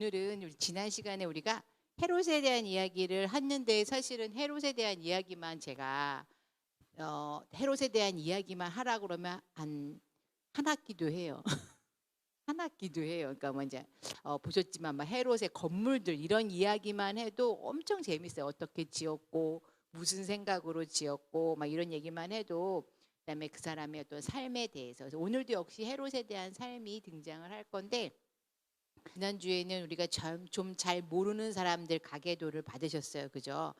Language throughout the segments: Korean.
오늘은 지난 시간에 우리가 헤롯에 대한 이야기를 했는데 사실은 헤롯에 대한 이야기만 제가 헤롯에 대한 이야기만 하라 그러면 한 학기도 해요. 한 학기도 해요. 그러니까 뭐 이제 보셨지만 막 헤롯의 건물들 이런 이야기만 해도 엄청 재밌어요. 어떻게 지었고 무슨 생각으로 지었고 막 이런 얘기만 해도 그다음에 그 사람의 어떤 삶에 대해서 그래서 오늘도 역시 헤롯에 대한 삶이 등장을 할 건데 지난주에는 우리가 좀 잘 모르는 사람들 가계도를 받으셨어요. 그죠?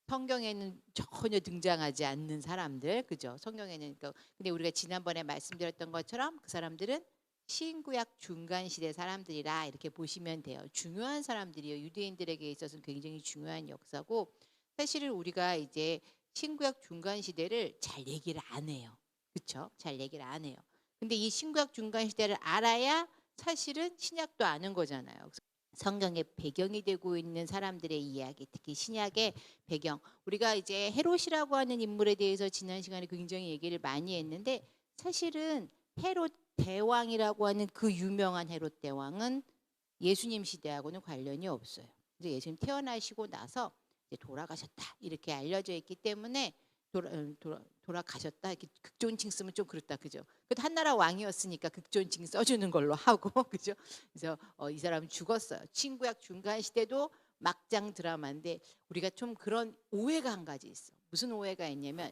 성경에는 전혀 등장하지 않는 사람들. 그죠? 성경에는 근데 우리가 지난번에 말씀드렸던 것처럼 그 사람들은 신구약 중간 시대 사람들이라 이렇게 보시면 돼요. 중요한 사람들이요. 유대인들에게 있어서는 굉장히 중요한 역사고 사실은 우리가 이제 신구약 중간 시대를 잘 얘기를 안 해요. 그렇죠? 잘 얘기를 안 해요. 근데 이 신구약 중간 시대를 알아야 사실은 신약도 아는 거잖아요. 성경의 배경이 되고 있는 사람들의 이야기, 특히 신약의 배경. 우리가 이제 헤롯이라고 하는 인물에 대해서 지난 시간에 굉장히 얘기를 많이 했는데 사실은 헤롯 대왕이라고 하는 그 유명한 헤롯 대왕은 예수님 시대하고는 관련이 없어요. 그래서 예수님 태어나시고 나서 이제 돌아가셨다 이렇게 알려져 있기 때문에 돌아가셨다 이렇게 극존칭 쓰면 좀 그렇다 그죠? 그래도 한나라 왕이었으니까 극존칭 써주는 걸로 하고 그죠? 그래서 이 사람은 죽었어요. 신구약 중간 시대도 막장 드라마인데 우리가 좀 그런 오해가 한 가지 있어. 무슨 오해가 있냐면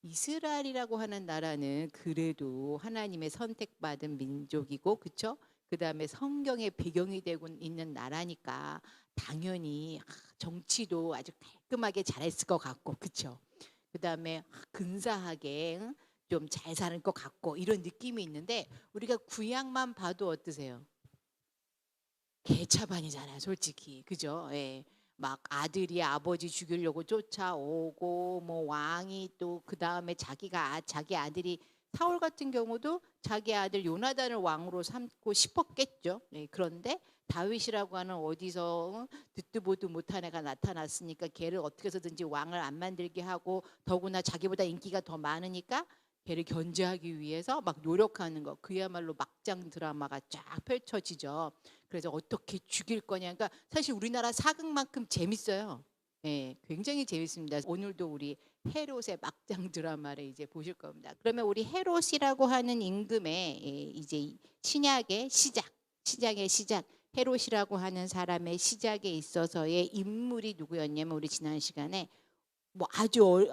이스라엘이라고 하는 나라는 그래도 하나님의 선택받은 민족이고 그쵸? 그 다음에 성경의 배경이 되고 있는 나라니까 당연히 정치도 아주 깔끔하게 잘했을 것 같고 그쵸? 그 다음에 근사하게 좀 잘 사는 것 같고 이런 느낌이 있는데 우리가 구약만 봐도 어떠세요? 개차반이잖아요, 솔직히. 그죠? 예. 막 아들이 아버지 죽이려고 쫓아오고 뭐 왕이 또 그 다음에 자기 아들이 사울 같은 경우도 자기 아들 요나단을 왕으로 삼고 싶었겠죠. 예. 그런데 다윗이라고 하는 어디서 듣도 보도 못한 애가 나타났으니까 걔를 어떻게 해서든지 왕을 안 만들게 하고 더구나 자기보다 인기가 더 많으니까 걔를 견제하기 위해서 막 노력하는 거 그야말로 막장 드라마가 쫙 펼쳐지죠. 그래서 어떻게 죽일 거냐. 그러니까 사실 우리나라 사극만큼 재밌어요. 예, 굉장히 재밌습니다. 오늘도 우리 헤롯의 막장 드라마를 이제 보실 겁니다. 그러면 우리 헤롯이라고 하는 임금의 이제 신약의 시작, 헤롯이라고 하는 사람의 시작에 있어서의 인물이 누구였냐면 우리 지난 시간에 뭐 아주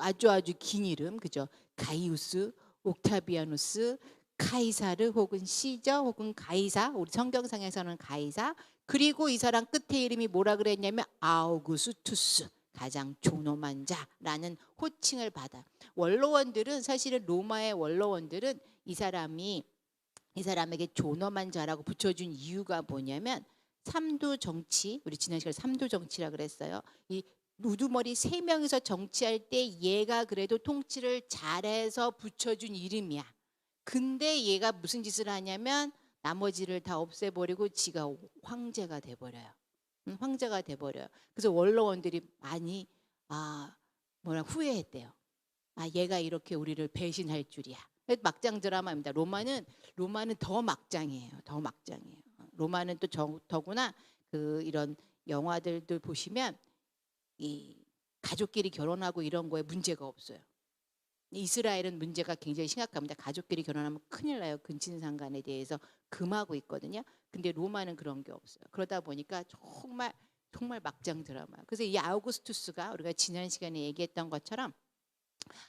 긴 이름 그죠? 가이우스, 옥타비아누스, 카이사르 혹은 시저 혹은 가이사 우리 성경상에서는 가이사 그리고 이 사람 끝에 이름이 뭐라 그랬냐면 아우구스투스 가장 존엄한 자라는 호칭을 받아. 원로원들은 사실은 로마의 원로원들은 이 사람에게 존엄한 자라고 붙여준 이유가 뭐냐면 삼두 정치 우리 지난 시간에 삼두 정치라 그랬어요. 이 우두머리 세 명이서 정치할 때 얘가 그래도 통치를 잘해서 붙여준 이름이야. 근데 얘가 무슨 짓을 하냐면 나머지를 다 없애버리고 지가 황제가 돼버려요. 황제가 돼버려요. 그래서 원로원들이 많이 후회했대요. 얘가 이렇게 우리를 배신할 줄이야. 막장 드라마입니다. 로마는 더 막장이에요. 더 막장이에요. 로마는 또 더구나 이런 영화들도 보시면 이 가족끼리 결혼하고 이런 거에 문제가 없어요. 이스라엘은 문제가 굉장히 심각합니다. 가족끼리 결혼하면 큰일 나요. 근친상간에 대해서 금하고 있거든요. 근데 로마는 그런 게 없어요. 그러다 보니까 정말 막장 드라마. 그래서 이 아우구스투스가 우리가 지난 시간에 얘기했던 것처럼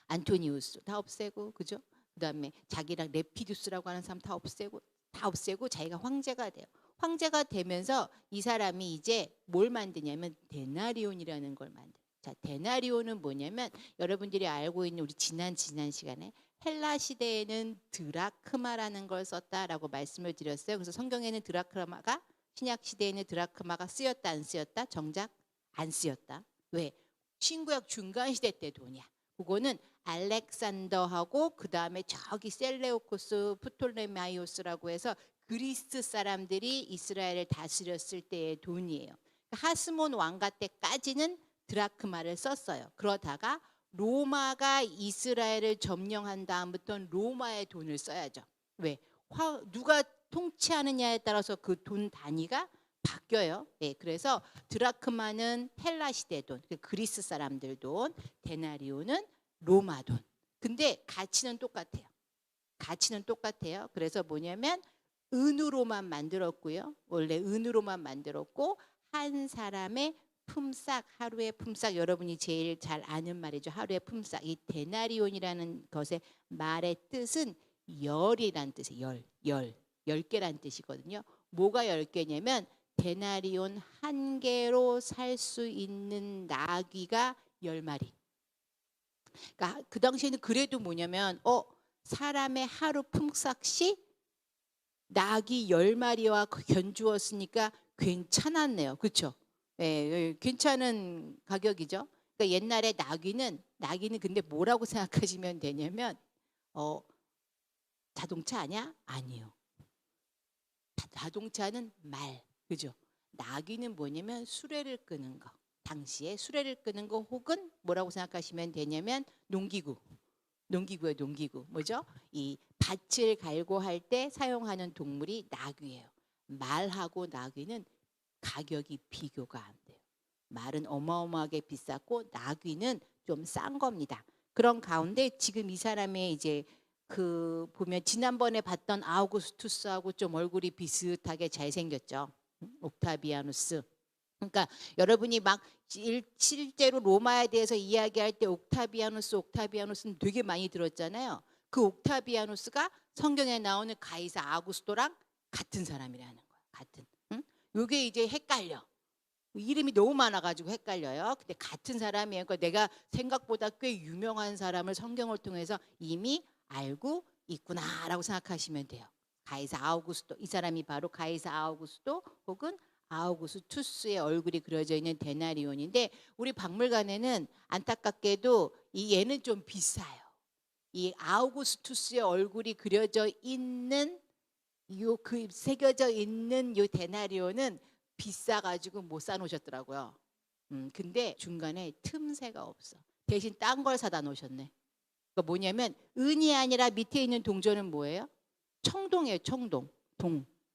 안토니우스 다 없애고 그죠? 그다음에 자기랑 레피두스라고 하는 사람 다 없애고 자기가 황제가 돼요. 황제가 되면서 이 사람이 이제 뭘 만드냐면 데나리온이라는 걸 만들어요. 자, 데나리온은 뭐냐면 여러분들이 알고 있는 우리 지난 시간에 헬라 시대에는 드라크마라는 걸 썼다라고 말씀을 드렸어요. 그래서 성경에는 드라크마가 신약 시대에는 드라크마가 쓰였다 안 쓰였다? 정작 안 쓰였다. 왜? 신구약 중간 시대 때 돈이야. 그거는 알렉산더하고 그 다음에 저기 셀레우코스 프톨레마이오스라고 해서 그리스 사람들이 이스라엘을 다스렸을 때의 돈이에요. 하스몬 왕가 때까지는 드라크마를 썼어요. 그러다가 로마가 이스라엘을 점령한 다음부터는 로마의 돈을 써야죠. 왜? 누가 통치하느냐에 따라서 그 돈 단위가 바뀌어요. 예, 그래서 드라크마는 헬라 시대 돈, 그리스 사람들 돈, 데나리온은 로마 돈. 근데 가치는 똑같아요. 가치는 똑같아요. 그래서 뭐냐면 은으로만 만들었고요. 원래 은으로만 만들었고 한 사람의 품삯, 하루의 품삯, 여러분이 제일 잘 아는 말이죠. 하루의 품삯. 이 데나리온이라는 것의 말의 뜻은 열이란 뜻이에요. 열 개란 뜻이거든요. 뭐가 10개냐면 데나리온 한 개로 살 수 있는 나귀가 10마리. 그러니까 그 당시에는 그래도 뭐냐면 사람의 하루 품삯이 나귀 10마리와 견주었으니까 괜찮았네요. 그렇죠? 예, 괜찮은 가격이죠. 그러니까 옛날에 나귀는 근데 뭐라고 생각하시면 되냐면 자동차 아니야? 아니요. 자동차는 말. 그죠? 나귀는 뭐냐면 수레를 끄는 거. 당시에 수레를 끄는 거 혹은 뭐라고 생각하시면 되냐면 농기구예요. 농기구. 뭐죠? 이 밭을 갈고 할 때 사용하는 동물이 나귀예요. 말하고 나귀는 가격이 비교가 안 돼요. 말은 어마어마하게 비쌌고 나귀는 좀 싼 겁니다. 그런 가운데 지금 이 사람의 이제 그 보면 지난번에 봤던 아우구스투스하고 좀 얼굴이 비슷하게 잘생겼죠. 옥타비아누스. 그러니까 여러분이 막 실제로 로마에 대해서 이야기할 때 옥타비아누스는 되게 많이 들었잖아요. 그 옥타비아누스가 성경에 나오는 가이사 아구스토랑 같은 사람이라는 거예요. 같은. 응? 요게 이제 헷갈려. 이름이 너무 많아가지고 헷갈려요. 근데 같은 사람이에요. 그러니까 내가 생각보다 꽤 유명한 사람을 성경을 통해서 이미 알고 있구나라고 생각하시면 돼요. 가이사 아우구스토. 이 사람이 바로 가이사 아우구스토 혹은 아우구스투스의 얼굴이 그려져 있는 데나리온인데 우리 박물관에는 안타깝게도 이 얘는 좀 비싸요. 이 아우구스투스의 얼굴이 그려져 있는 요 그 새겨져 있는 요 데나리온은 비싸가지고 못 사놓으셨더라고요. 근데 중간에 틈새가 없어. 대신 딴 걸 사다 놓으셨네. 그러니까 뭐냐면 은이 아니라 밑에 있는 동전은 뭐예요? 청동이에요. 청동.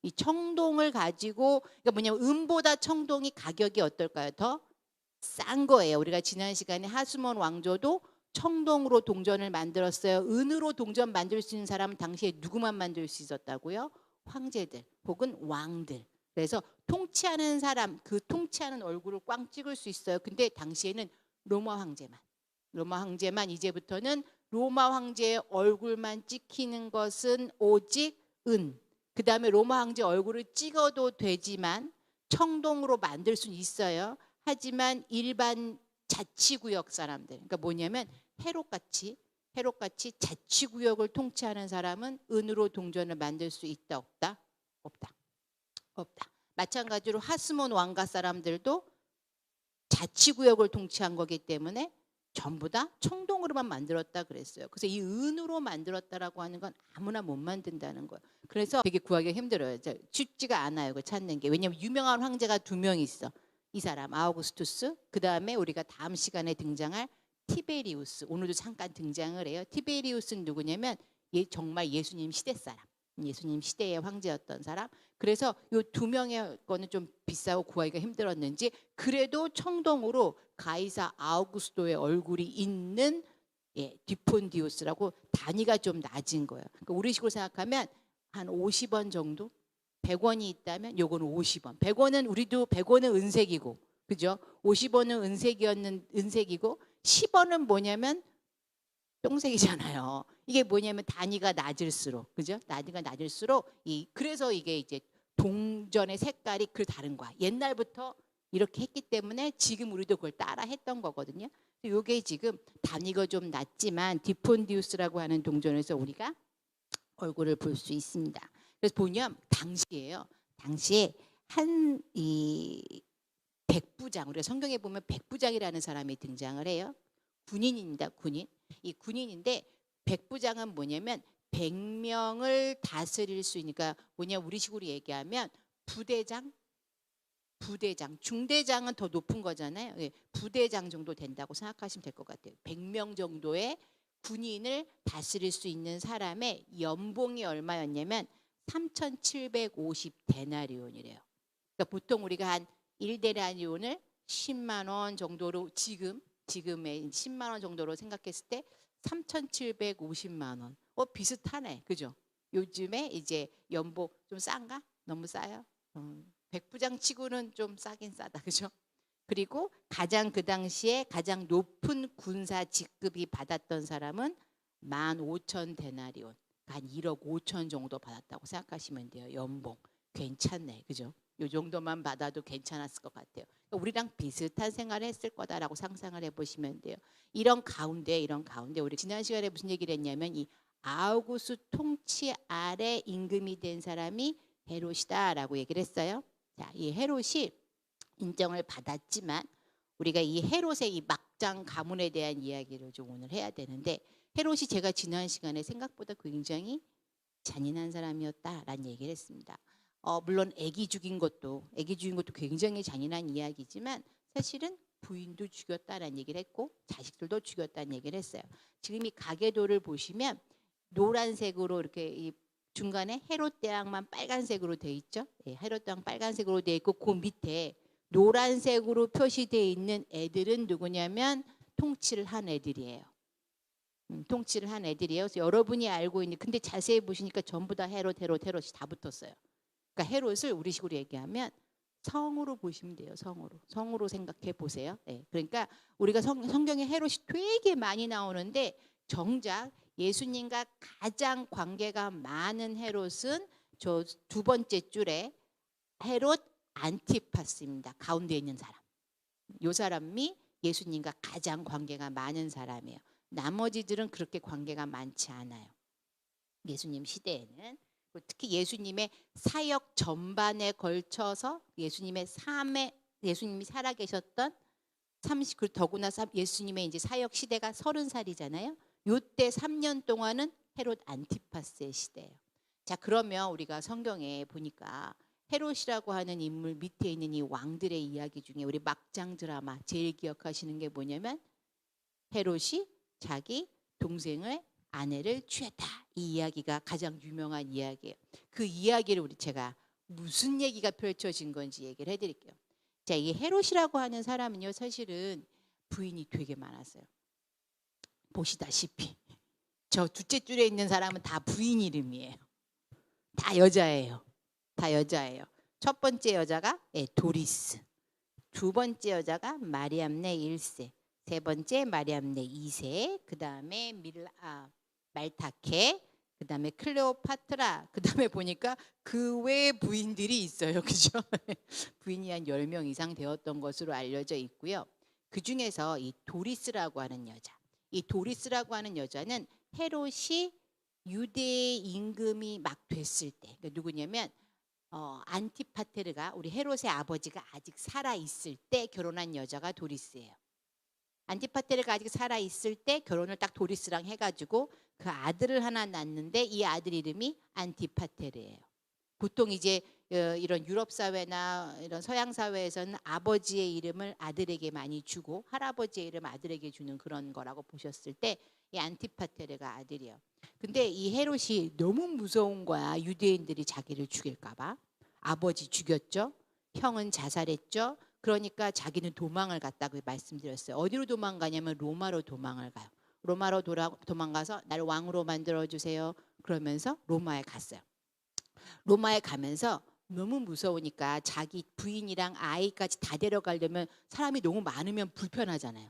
이 청동을 가지고 그러니까 뭐냐면 은보다 청동이 가격이 어떨까요? 더 싼 거예요. 우리가 지난 시간에 하수몬 왕조도 청동으로 동전을 만들었어요. 은으로 동전 만들 수 있는 사람은 당시에 누구만 만들 수 있었다고요? 황제들 혹은 왕들. 그래서 통치하는 사람, 그 통치하는 얼굴을 꽝 찍을 수 있어요. 근데 당시에는 로마 황제만 이제부터는 로마 황제의 얼굴만 찍히는 것은 오직 은. 그 다음에 로마 황제 얼굴을 찍어도 되지만 청동으로 만들 수는 있어요. 하지만 일반 자치구역 사람들, 그러니까 뭐냐면 헤롯같이 자치구역을 통치하는 사람은 은으로 동전을 만들 수 있다 없다? 없다. 마찬가지로 하스몬 왕가 사람들도 자치구역을 통치한 거기 때문에 전부 다 청동으로만 만들었다 그랬어요. 그래서 이 은으로 만들었다라고 하는 건 아무나 못 만든다는 거예요. 그래서 되게 구하기가 힘들어요. 쉽지가 않아요. 그 찾는 게. 왜냐하면 유명한 황제가 2명 있어. 이 사람 아우구스투스, 그 다음에 우리가 다음 시간에 등장할 티베리우스. 오늘도 잠깐 등장을 해요. 티베리우스는 누구냐면 정말 예수님 시대 사람. 예수님 시대의 황제였던 사람. 그래서 이 2명의 거는 좀 비싸고 구하기가 힘들었는지 그래도 청동으로 가이사 아우구스토의 얼굴이 있는 디폰디우스라고 단위가 좀 낮은 거예요. 그러니까 우리식으로 생각하면 한 50원 정도? 100원이 있다면 요거는 50원. 100원은 우리도 100원은 은색이고, 그죠? 50원은 은색이고 10원은 뭐냐면 똥색이잖아요. 이게 뭐냐면 단위가 낮을수록, 그죠? 단위가 낮을수록 그래서 이게 이제 동전의 색깔이 그 다른 거야. 옛날부터 이렇게 했기 때문에 지금 우리도 그걸 따라 했던 거거든요. 이게 지금 단위가 좀 낮지만 디폰디우스라고 하는 동전에서 우리가 얼굴을 볼 수 있습니다. 그래서 보면 당시에 이 백부장, 우리가 성경에 보면 백부장이라는 사람이 등장을 해요. 군인입니다. 이 군인인데 백부장은 뭐냐면 100명을 다스릴 수 있으니까 뭐냐 우리식으로 얘기하면 부대장, 중대장은 더 높은 거잖아요. 부대장 정도 된다고 생각하시면 될 것 같아요. 100명 정도의 군인을 다스릴 수 있는 사람의 연봉이 얼마였냐면 3,750 데나리온이래요. 그러니까 보통 우리가 한 1데나리온을 10만 원 정도로 지금의 10만 원 정도로 생각했을 때 3,750만 원. 비슷하네. 그죠? 요즘에 이제 연봉 좀 싼가? 너무 싸요? 백부장 치고는 좀 싸긴 싸다. 그죠? 그리고 가장 그 당시에 가장 높은 군사 직급이 받았던 사람은 15,000데나리온. 한 1억 5천 정도 받았다고 생각하시면 돼요. 연봉. 괜찮네. 그죠? 요 정도만 받아도 괜찮았을 것 같아요. 그러니까 우리랑 비슷한 생활을 했을 거다라고 상상을 해보시면 돼요. 이런 가운데 우리 지난 시간에 무슨 얘기를 했냐면 이 아우구스 통치 아래 임금이 된 사람이 헤롯이다라고 얘기를 했어요. 자, 이 헤롯이 인정을 받았지만 우리가 이 헤롯의 이 막장 가문에 대한 이야기를 좀 오늘 해야 되는데, 헤롯이 제가 지난 시간에 생각보다 굉장히 잔인한 사람이었다라는 얘기를 했습니다. 물론 아기 죽인 것도 굉장히 잔인한 이야기지만 사실은 부인도 죽였다라는 얘기를 했고 자식들도 죽였다는 얘기를 했어요. 지금 이 가계도를 보시면 노란색으로 이렇게 이 중간에 헤롯 대왕만 빨간색으로 돼 있죠. 예, 헤롯 대왕 빨간색으로 돼 있고 그 밑에 노란색으로 표시되어 있는 애들은 누구냐면 통치를 한 애들이에요. 통치를 한 애들이에요. 그래서 여러분이 알고 있는, 근데 자세히 보시니까 전부 다 헤롯이 다 붙었어요. 그러니까 헤롯을 우리식으로 얘기하면 성으로 보시면 돼요. 성으로 생각해 보세요. 네. 그러니까 우리가 성경에 헤롯이 되게 많이 나오는데 정작 예수님과 가장 관계가 많은 헤롯은 저 두 번째 줄에 헤롯 안티파스입니다. 가운데 있는 사람. 이 사람이 예수님과 가장 관계가 많은 사람이에요. 나머지들은 그렇게 관계가 많지 않아요. 예수님 시대에는. 특히 예수님의 사역 전반에 걸쳐서 예수님의 삶에, 예수님이 살아계셨던 30, 더구나 예수님의 이제 사역 시대가 30살이잖아요. 요때 3년 동안은 헤롯 안티파스의 시대예요. 자, 그러면 우리가 성경에 보니까 헤롯이라고 하는 인물 밑에 있는 이 왕들의 이야기 중에 우리 막장 드라마 제일 기억하시는 게 뭐냐면 헤롯이 자기 동생을 아내를 취했다. 이 이야기가 가장 유명한 이야기예요. 그 이야기를 제가 무슨 얘기가 펼쳐진 건지 얘기를 해드릴게요. 자, 이 헤롯이라고 하는 사람은요, 사실은 부인이 되게 많았어요. 보시다시피 저 둘째 줄에 있는 사람은 다 부인 이름이에요. 다 여자예요. 첫 번째 여자가 도리스, 두 번째 여자가 마리암네 1세, 세 번째 마리암네 2세, 그 다음에 말타케, 그 다음에 클레오파트라, 그 다음에 보니까 그 외 부인들이 있어요. 그죠? 부인이 한 10명 이상 되었던 것으로 알려져 있고요. 그 중에서 이 도리스라고 하는 여자는 헤롯이 유대 임금이 막 됐을 때, 그러니까 누구냐면 안티파테르가 우리 헤롯의 아버지가 아직 살아있을 때 결혼한 여자가 도리스예요. 안티파테르가 아직 살아있을 때 결혼을 딱 도리스랑 해가지고 그 아들을 하나 낳는데 이 아들 이름이 안티파테르예요. 보통 이제 이런 유럽 사회나 이런 서양 사회에서는 아버지의 이름을 아들에게 많이 주고 할아버지의 이름 아들에게 주는 그런 거라고 보셨을 때 이 안티파테르가 아들이에요. 근데 이 헤롯이 너무 무서운 거야. 유대인들이 자기를 죽일까 봐. 아버지 죽였죠. 형은 자살했죠. 그러니까 자기는 도망을 갔다고 말씀드렸어요. 어디로 도망가냐면 로마로 도망을 가요. 로마로 도망가서 나를 왕으로 만들어주세요. 그러면서 로마에 갔어요. 로마에 가면서 너무 무서우니까 자기 부인이랑 아이까지 다 데려가려면 사람이 너무 많으면 불편하잖아요.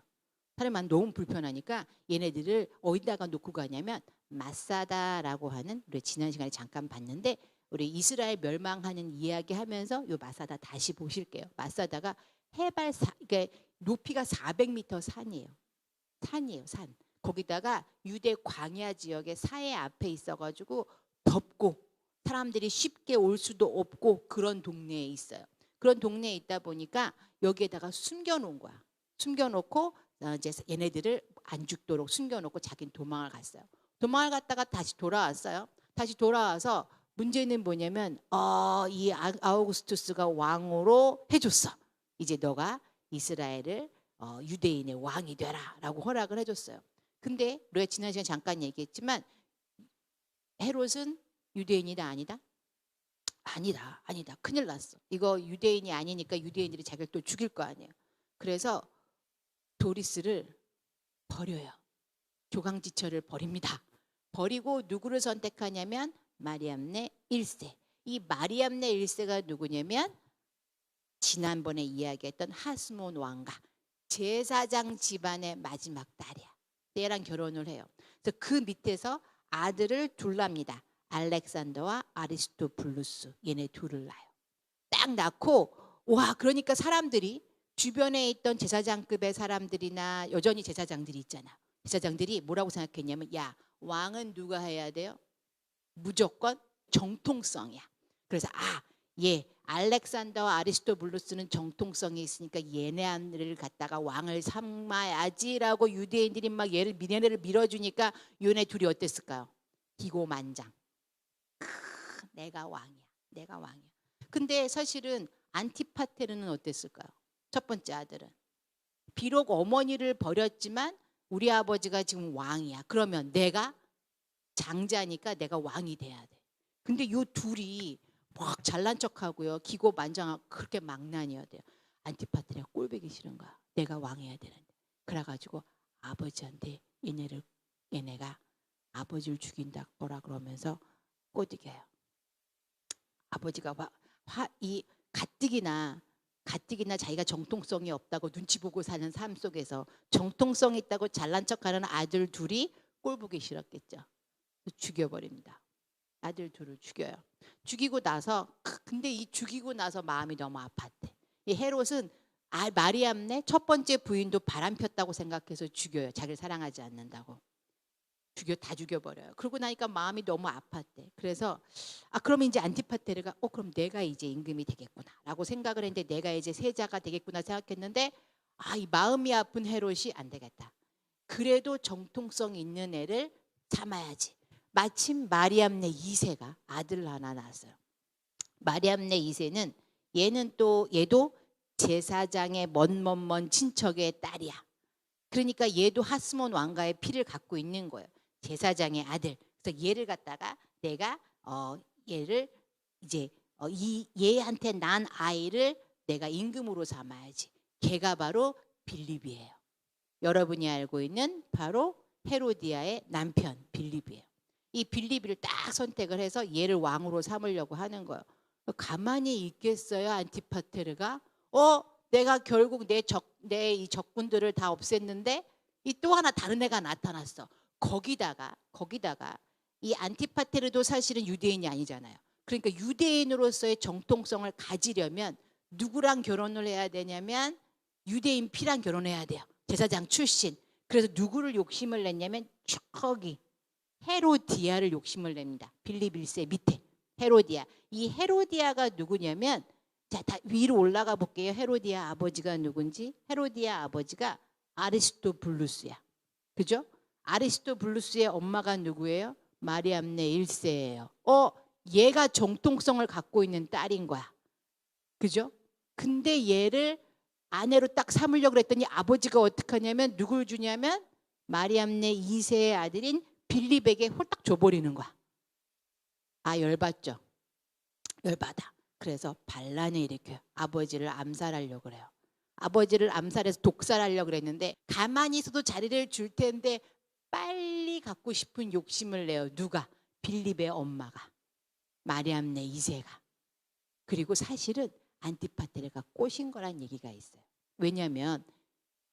사람이 너무 불편하니까 얘네들을 어디다가 놓고 가냐면 마사다라고 하는, 우리 지난 시간에 잠깐 봤는데 우리 이스라엘 멸망하는 이야기하면서 요 마사다 다시 보실게요. 마사다가 그러니까 높이가 400m 산이에요. 산. 거기다가 유대 광야 지역의 사해 앞에 있어가지고 덥고 사람들이 쉽게 올 수도 없고 그런 동네에 있어요. 그런 동네에 있다 보니까 여기에다가 숨겨놓은 거야. 숨겨놓고 이제 얘네들을 안 죽도록 숨겨놓고 자기는 도망을 갔어요. 도망을 갔다가 다시 돌아왔어요. 다시 돌아와서 문제는 뭐냐면 이 아우구스투스가 왕으로 해줬어. 이제 너가 이스라엘을 유대인의 왕이 되라라고 허락을 해줬어요. 근데 우리가 지난 시간에 잠깐 얘기했지만 헤롯은 유대인이다 아니다? 아니다, 아니다, 큰일 났어. 이거 유대인이 아니니까 유대인들이 자기를 또 죽일 거 아니에요. 그래서 도리스를 버려요. 조강지처를 버립니다. 버리고 누구를 선택하냐면 마리암네 1세. 이 마리암네 1세가 누구냐면 지난번에 이야기했던 하스몬 왕가 제사장 집안의 마지막 딸이야. 얘랑 결혼을 해요. 그래서 그 밑에서 아들을 둘 납니다. 알렉산더와 아리스토블루스, 얘네 둘을 낳아요. 딱 낳고 와, 그러니까 사람들이 주변에 있던 제사장급의 사람들이나 여전히 제사장들이 있잖아. 제사장들이 뭐라고 생각했냐면 야, 왕은 누가 해야 돼요? 무조건 정통성이야. 그래서 얘 알렉산더와 아리스토블루스는 정통성이 있으니까 얘네를 갖다가 왕을 삼아야지라고 유대인들이 막 얘네를 밀어주니까 얘네 둘이 어땠을까요? 기고만장. 내가 왕이야. 내가 왕이야. 근데 사실은 안티파테르는 어땠을까요? 첫 번째 아들은 비록 어머니를 버렸지만 우리 아버지가 지금 왕이야. 그러면 내가 장자니까 내가 왕이 돼야 돼. 근데 요 둘이 막 잘난 척하고요, 기고만장하고 그렇게 망난이어야 돼요. 안티파테르가 꼴보기 싫은 거야. 내가 왕해야 되는데. 그래가지고 아버지한테 얘네가 아버지를 죽인다 거라 그러면서 꼬드겨요. 아버지가 이 가뜩이나 자기가 정통성이 없다고 눈치 보고 사는 삶 속에서 정통성 있다고 잘난 척하는 아들 둘이 꼴보기 싫었겠죠. 죽여버립니다. 아들 둘을 죽여요. 죽이고 나서 근데 이 죽이고 나서 마음이 너무 아팠대. 이 헤롯은 마리암네 첫 번째 부인도 바람 폈다고 생각해서 죽여요. 자기를 사랑하지 않는다고. 다 죽여버려요. 그러고 나니까 마음이 너무 아팠대. 그래서 그럼 이제 안티파테르가 그럼 내가 이제 임금이 되겠구나라고 생각을 했는데 내가 이제 세자가 되겠구나 생각했는데 이 마음이 아픈 헤롯이 안 되겠다. 그래도 정통성 있는 애를 삼아야지. 마침 마리암네 2세가 아들을 하나 낳았어요. 마리암네 2세는 얘도 제사장의 먼 친척의 딸이야. 그러니까 얘도 하스몬 왕가의 피를 갖고 있는 거예요. 제사장의 아들. 그래서 얘를 갖다가 내가 얘를 이제 얘한테 난 아이를 내가 임금으로 삼아야지. 걔가 바로 빌립이에요. 여러분이 알고 있는 바로 헤로디아의 남편 빌립이에요. 이 빌립을 딱 선택을 해서 얘를 왕으로 삼으려고 하는 거예요. 가만히 있겠어요, 안티파테르가? 내가 결국 내 이 적군들을 다 없앴는데 이 또 하나 다른 애가 나타났어. 거기다가 이 안티파테르도 사실은 유대인이 아니잖아요. 그러니까 유대인으로서의 정통성을 가지려면 누구랑 결혼을 해야 되냐면 유대인 피랑 결혼해야 돼요. 제사장 출신. 그래서 누구를 욕심을 냈냐면 저기 헤로디아를 욕심을 냅니다. 빌립 1세 밑에 헤로디아. 이 헤로디아가 누구냐면 다 위로 올라가 볼게요. 헤로디아 아버지가 누군지. 헤로디아 아버지가 아리스토블루스야. 그죠? 아리스토블루스의 엄마가 누구예요? 마리암네 1세예요. 얘가 정통성을 갖고 있는 딸인 거야. 그죠? 근데 얘를 아내로 딱 삼으려고 그랬더니 아버지가 어떻게 하냐면 누굴 주냐면 마리암네 2세의 아들인 빌립에게 홀딱 줘버리는 거야. 열받죠? 열받아. 그래서 반란을 일으켜요. 아버지를 암살하려고 그래요. 아버지를 암살해서 독살하려고 그랬는데 가만히 있어도 자리를 줄 텐데 빨리 갖고 싶은 욕심을 내요. 누가? 빌립의 엄마가. 마리암네 2세가. 그리고 사실은 안티파테르가 꼬신 거란 얘기가 있어요. 왜냐하면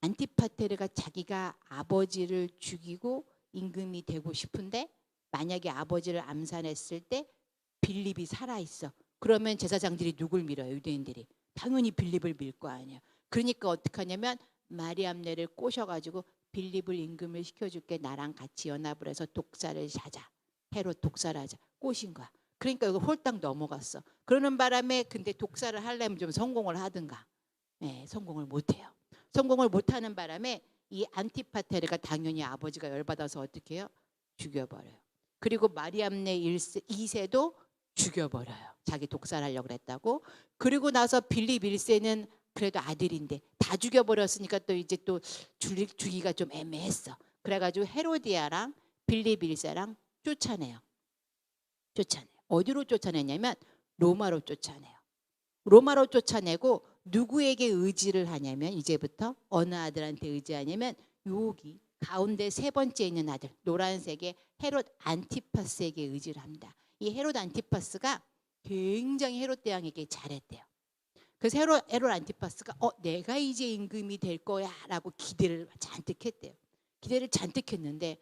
안티파테르가 자기가 아버지를 죽이고 임금이 되고 싶은데 만약에 아버지를 암살했을 때 빌립이 살아있어. 그러면 제사장들이 누굴 밀어요? 유대인들이. 당연히 빌립을 밀 거 아니야. 그러니까 어떻게 하냐면 마리암네를 꼬셔가지고 빌립을 임금을 시켜줄게. 나랑 같이 연합을 해서 독살을 하자. 헤롯 독살하자. 꼬신 거야. 그러니까 이거 홀딱 넘어갔어. 그러는 바람에 근데 독살을 하려면 좀 성공을 하든가. 성공을 못해요. 성공을 못하는 바람에 이 안티파테르가 당연히 아버지가 열받아서 어떻게 해요? 죽여버려요. 그리고 마리암네 2세도 죽여버려요. 자기 독살하려고 그랬다고. 그리고 나서 빌립 1세는 그래도 아들인데 다 죽여버렸으니까 또 이제 또 주기가 좀 애매했어. 그래가지고 헤로디아랑 빌립 1세랑 쫓아내요. 어디로 쫓아내냐면 로마로 쫓아내요. 로마로 쫓아내고 누구에게 의지를 하냐면 이제부터 어느 아들한테 의지하냐면 여기 가운데 세 번째 있는 아들 노란색의 헤롯 안티파스에게 의지를 합니다. 이 헤롯 안티파스가 굉장히 헤롯 대왕에게 잘했대요. 그래서 헤롯 안티파스가 내가 이제 임금이 될 거야 라고 기대를 잔뜩 했대요. 기대를 잔뜩 했는데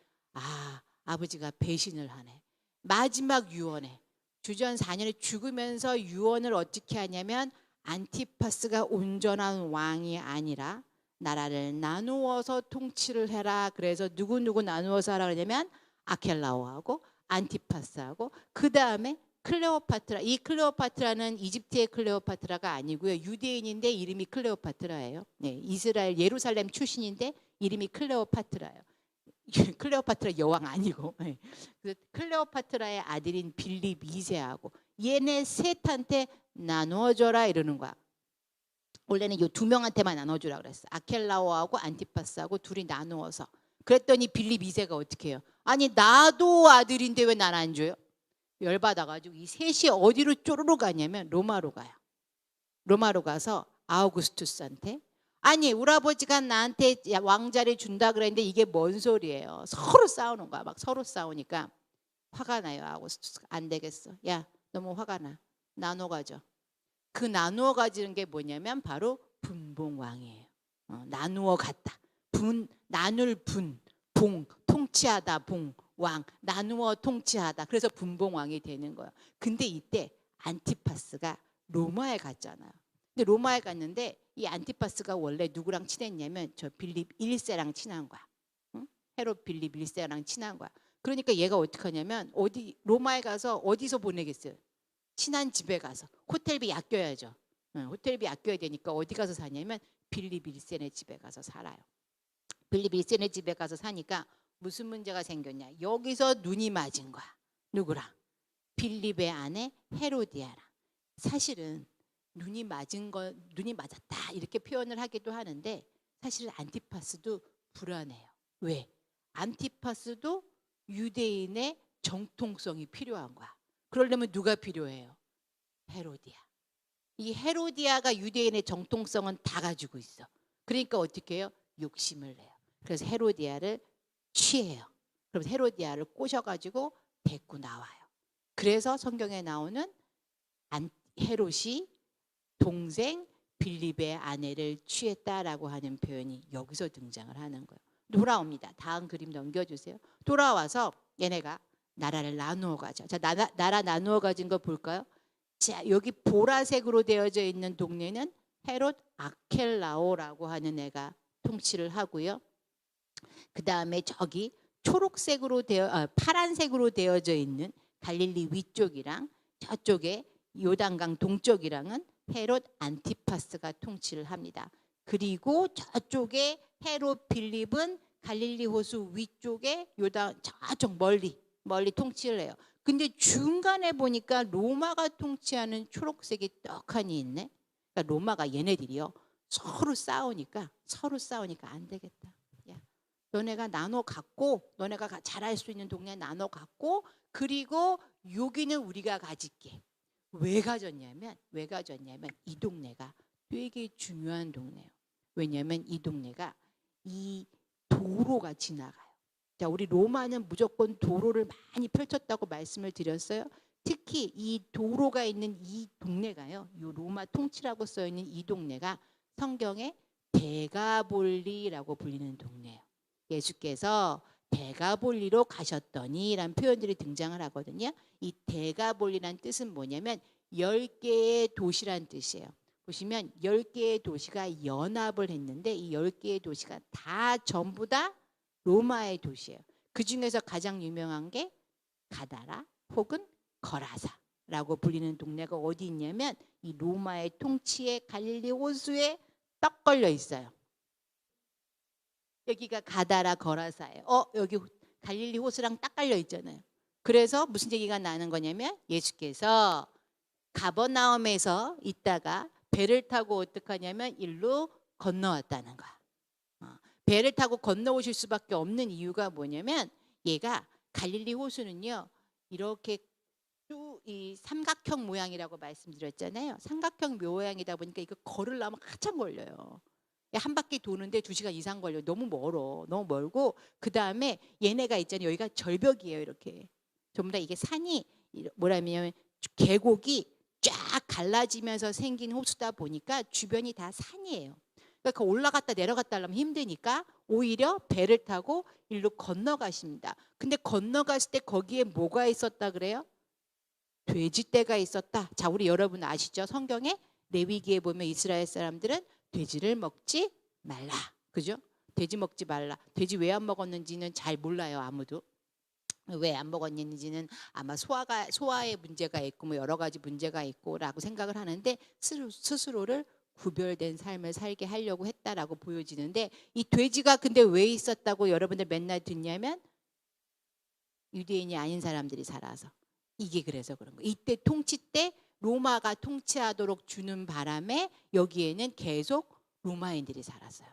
아버지가 배신을 하네. 마지막 유언에 주전 4년에 죽으면서 유언을 어떻게 하냐면 안티파스가 온전한 왕이 아니라 나라를 나누어서 통치를 해라. 그래서 누구 나누어서 하라 그러냐면 아켈라오하고 안티파스하고 그 다음에 클레오파트라. 이 클레오파트라는 이집트의 클레오파트라가 아니고요. 유대인인데 이름이 클레오파트라예요. 네, 이스라엘 예루살렘 출신인데 이름이 클레오파트라예요. 클레오파트라 여왕 아니고. 네. 그래서 클레오파트라의 아들인 빌립 2세하고 얘네 셋한테 나누어줘라 이러는 거야. 원래는 이 두 명한테만 나눠주라 그랬어. 아켈라오하고 안티파스하고 둘이 나누어서. 그랬더니 빌립 2세가 어떻게 해요? 아니 나도 아들인데 왜 난 안 줘요? 열받아가지고 이 셋이 어디로 쪼르르 가냐면 로마로 가요. 로마로 가서 아우구스투스한테 아니 우리 아버지가 나한테 왕자를 준다 그랬는데 이게 뭔 소리예요. 서로 싸우는 거야. 막 서로 싸우니까 화가 나요. 아우구스투스가 안 되겠어. 야 너무 화가 나. 나눠 가져. 그 나누어 가지는 게 뭐냐면 바로 분봉왕이에요. 나누어 갔다. 나눌 봉 통치하다 왕 나누어 통치하다. 그래서 분봉왕이 되는 거예요. 근데 이때 안티파스가 로마에 갔잖아요. 근데 로마에 갔는데 이 안티파스가 원래 누구랑 친했냐면 저 빌립 1세랑 친한 거야. 응? 헤롯 빌립 1세랑 친한 거야. 그러니까 얘가 어떻게 하냐면 로마에 가서 어디서 보내겠어요? 친한 집에 가서 호텔비 아껴야죠. 호텔비 아껴야 되니까 어디 가서 사냐면 빌립 1세네 집에 가서 살아요. 빌립 1세네 집에 가서 사니까 무슨 문제가 생겼냐. 여기서 눈이 맞은 거야. 누구랑? 빌립의 아내 헤로디아랑. 사실은 눈이 맞았다 이렇게 표현을 하기도 하는데 사실은 안티파스도 불안해요. 왜? 안티파스도 유대인의 정통성이 필요한 거야. 그러려면 누가 필요해요? 헤로디아. 이 헤로디아가 유대인의 정통성은 다 가지고 있어. 그러니까 어떻게 해요? 욕심을 내요. 그래서 헤로디아를 취해요. 그럼 헤로디아를 꼬셔가지고 데리고 나와요. 그래서 성경에 나오는 헤롯이 동생 빌립의 아내를 취했다라고 하는 표현이 여기서 등장을 하는 거예요. 돌아옵니다. 다음 그림 넘겨주세요. 돌아와서 얘네가 나라를 나누어 가죠. 자, 나라 나누어 가진 거 볼까요? 자, 여기 보라색으로 되어져 있는 동네는 헤롯 아켈라오라고 하는 애가 통치를 하고요. 그 다음에 저기 파란색으로 되어져 있는 갈릴리 위쪽이랑 저쪽에 요단강 동쪽이랑은 헤롯 안티파스가 통치를 합니다. 그리고 저쪽에 헤롯 빌립은 갈릴리 호수 위쪽에 저쪽 멀리 통치를 해요. 근데 중간에 보니까 로마가 통치하는 초록색이 떡하니 있네. 그러니까 로마가 얘네들이요 서로 싸우니까 안 되겠다. 야, 너네가 나눠 갖고 너네가 잘할 수 있는 동네 나눠 갖고 그리고 여기는 우리가 가질게. 왜 가졌냐면 이 동네가 되게 중요한 동네예요. 왜냐하면 이 동네가 이 도로가 지나가요. 자, 우리 로마는 무조건 도로를 많이 펼쳤다고 말씀을 드렸어요. 특히 이 도로가 있는 이 동네가요. 이 로마 통치라고 써 있는 이 동네가 성경에 데가볼리라고 불리는 동네예요. 예수께서 데가볼리로 가셨더니라는 표현들이 등장을 하거든요. 이 데가볼리란 뜻은 뭐냐면 10개의 도시란 뜻이에요. 보시면 10개의 도시가 연합을 했는데 이 10개의 도시가 다 전부 다 로마의 도시예요. 그 중에서 가장 유명한 게 가다라 혹은 거라사라고 불리는 동네가 어디 있냐면 이 로마의 통치에 갈릴리 호수에 떡 걸려 있어요. 여기가 가다라 거라사예요. 여기 갈릴리 호수랑 딱 깔려 있잖아요. 그래서 무슨 얘기가 나는 거냐면 예수께서 가버나움에서 있다가 배를 타고 어떡하냐면 일로 건너왔다는 거야. 배를 타고 건너오실 수밖에 없는 이유가 뭐냐면 얘가 갈릴리 호수는요 이렇게 이 삼각형 모양이라고 말씀드렸잖아요. 삼각형 모양이다 보니까 이거 걸으려면 한참 걸려요. 한 바퀴 도는데 2시간 이상 걸려. 너무 멀어. 너무 멀고 그 다음에 얘네가 있잖아요. 여기가 절벽이에요. 이렇게 전부 다 이게 산이 뭐라면 계곡이 쫙 갈라지면서 생긴 호수다 보니까 주변이 다 산이에요. 그러니까 올라갔다 내려갔다 하려면 힘드니까 오히려 배를 타고 일로 건너가십니다. 근데 건너갔을 때 거기에 뭐가 있었다 그래요? 돼지떼가 있었다. 자, 우리 여러분 아시죠? 성경에 레위기에 보면 이스라엘 사람들은 돼지를 먹지 말라. 그죠? 돼지 먹지 말라. 돼지 왜 안 먹었는지는 잘 몰라요. 아무도. 왜 안 먹었는지는 아마 소화에 문제가 있고 뭐 여러 가지 문제가 있고라고 생각을 하는데 스스로를 구별된 삶을 살게 하려고 했다라고 보여지는데 이 돼지가 근데 왜 있었다고 여러분들 맨날 듣냐면 유대인이 아닌 사람들이 살아서 이게 그래서 그런 거예요. 이때 통치 때 로마가 통치하도록 주는 바람에 여기에는 계속 로마인들이 살았어요.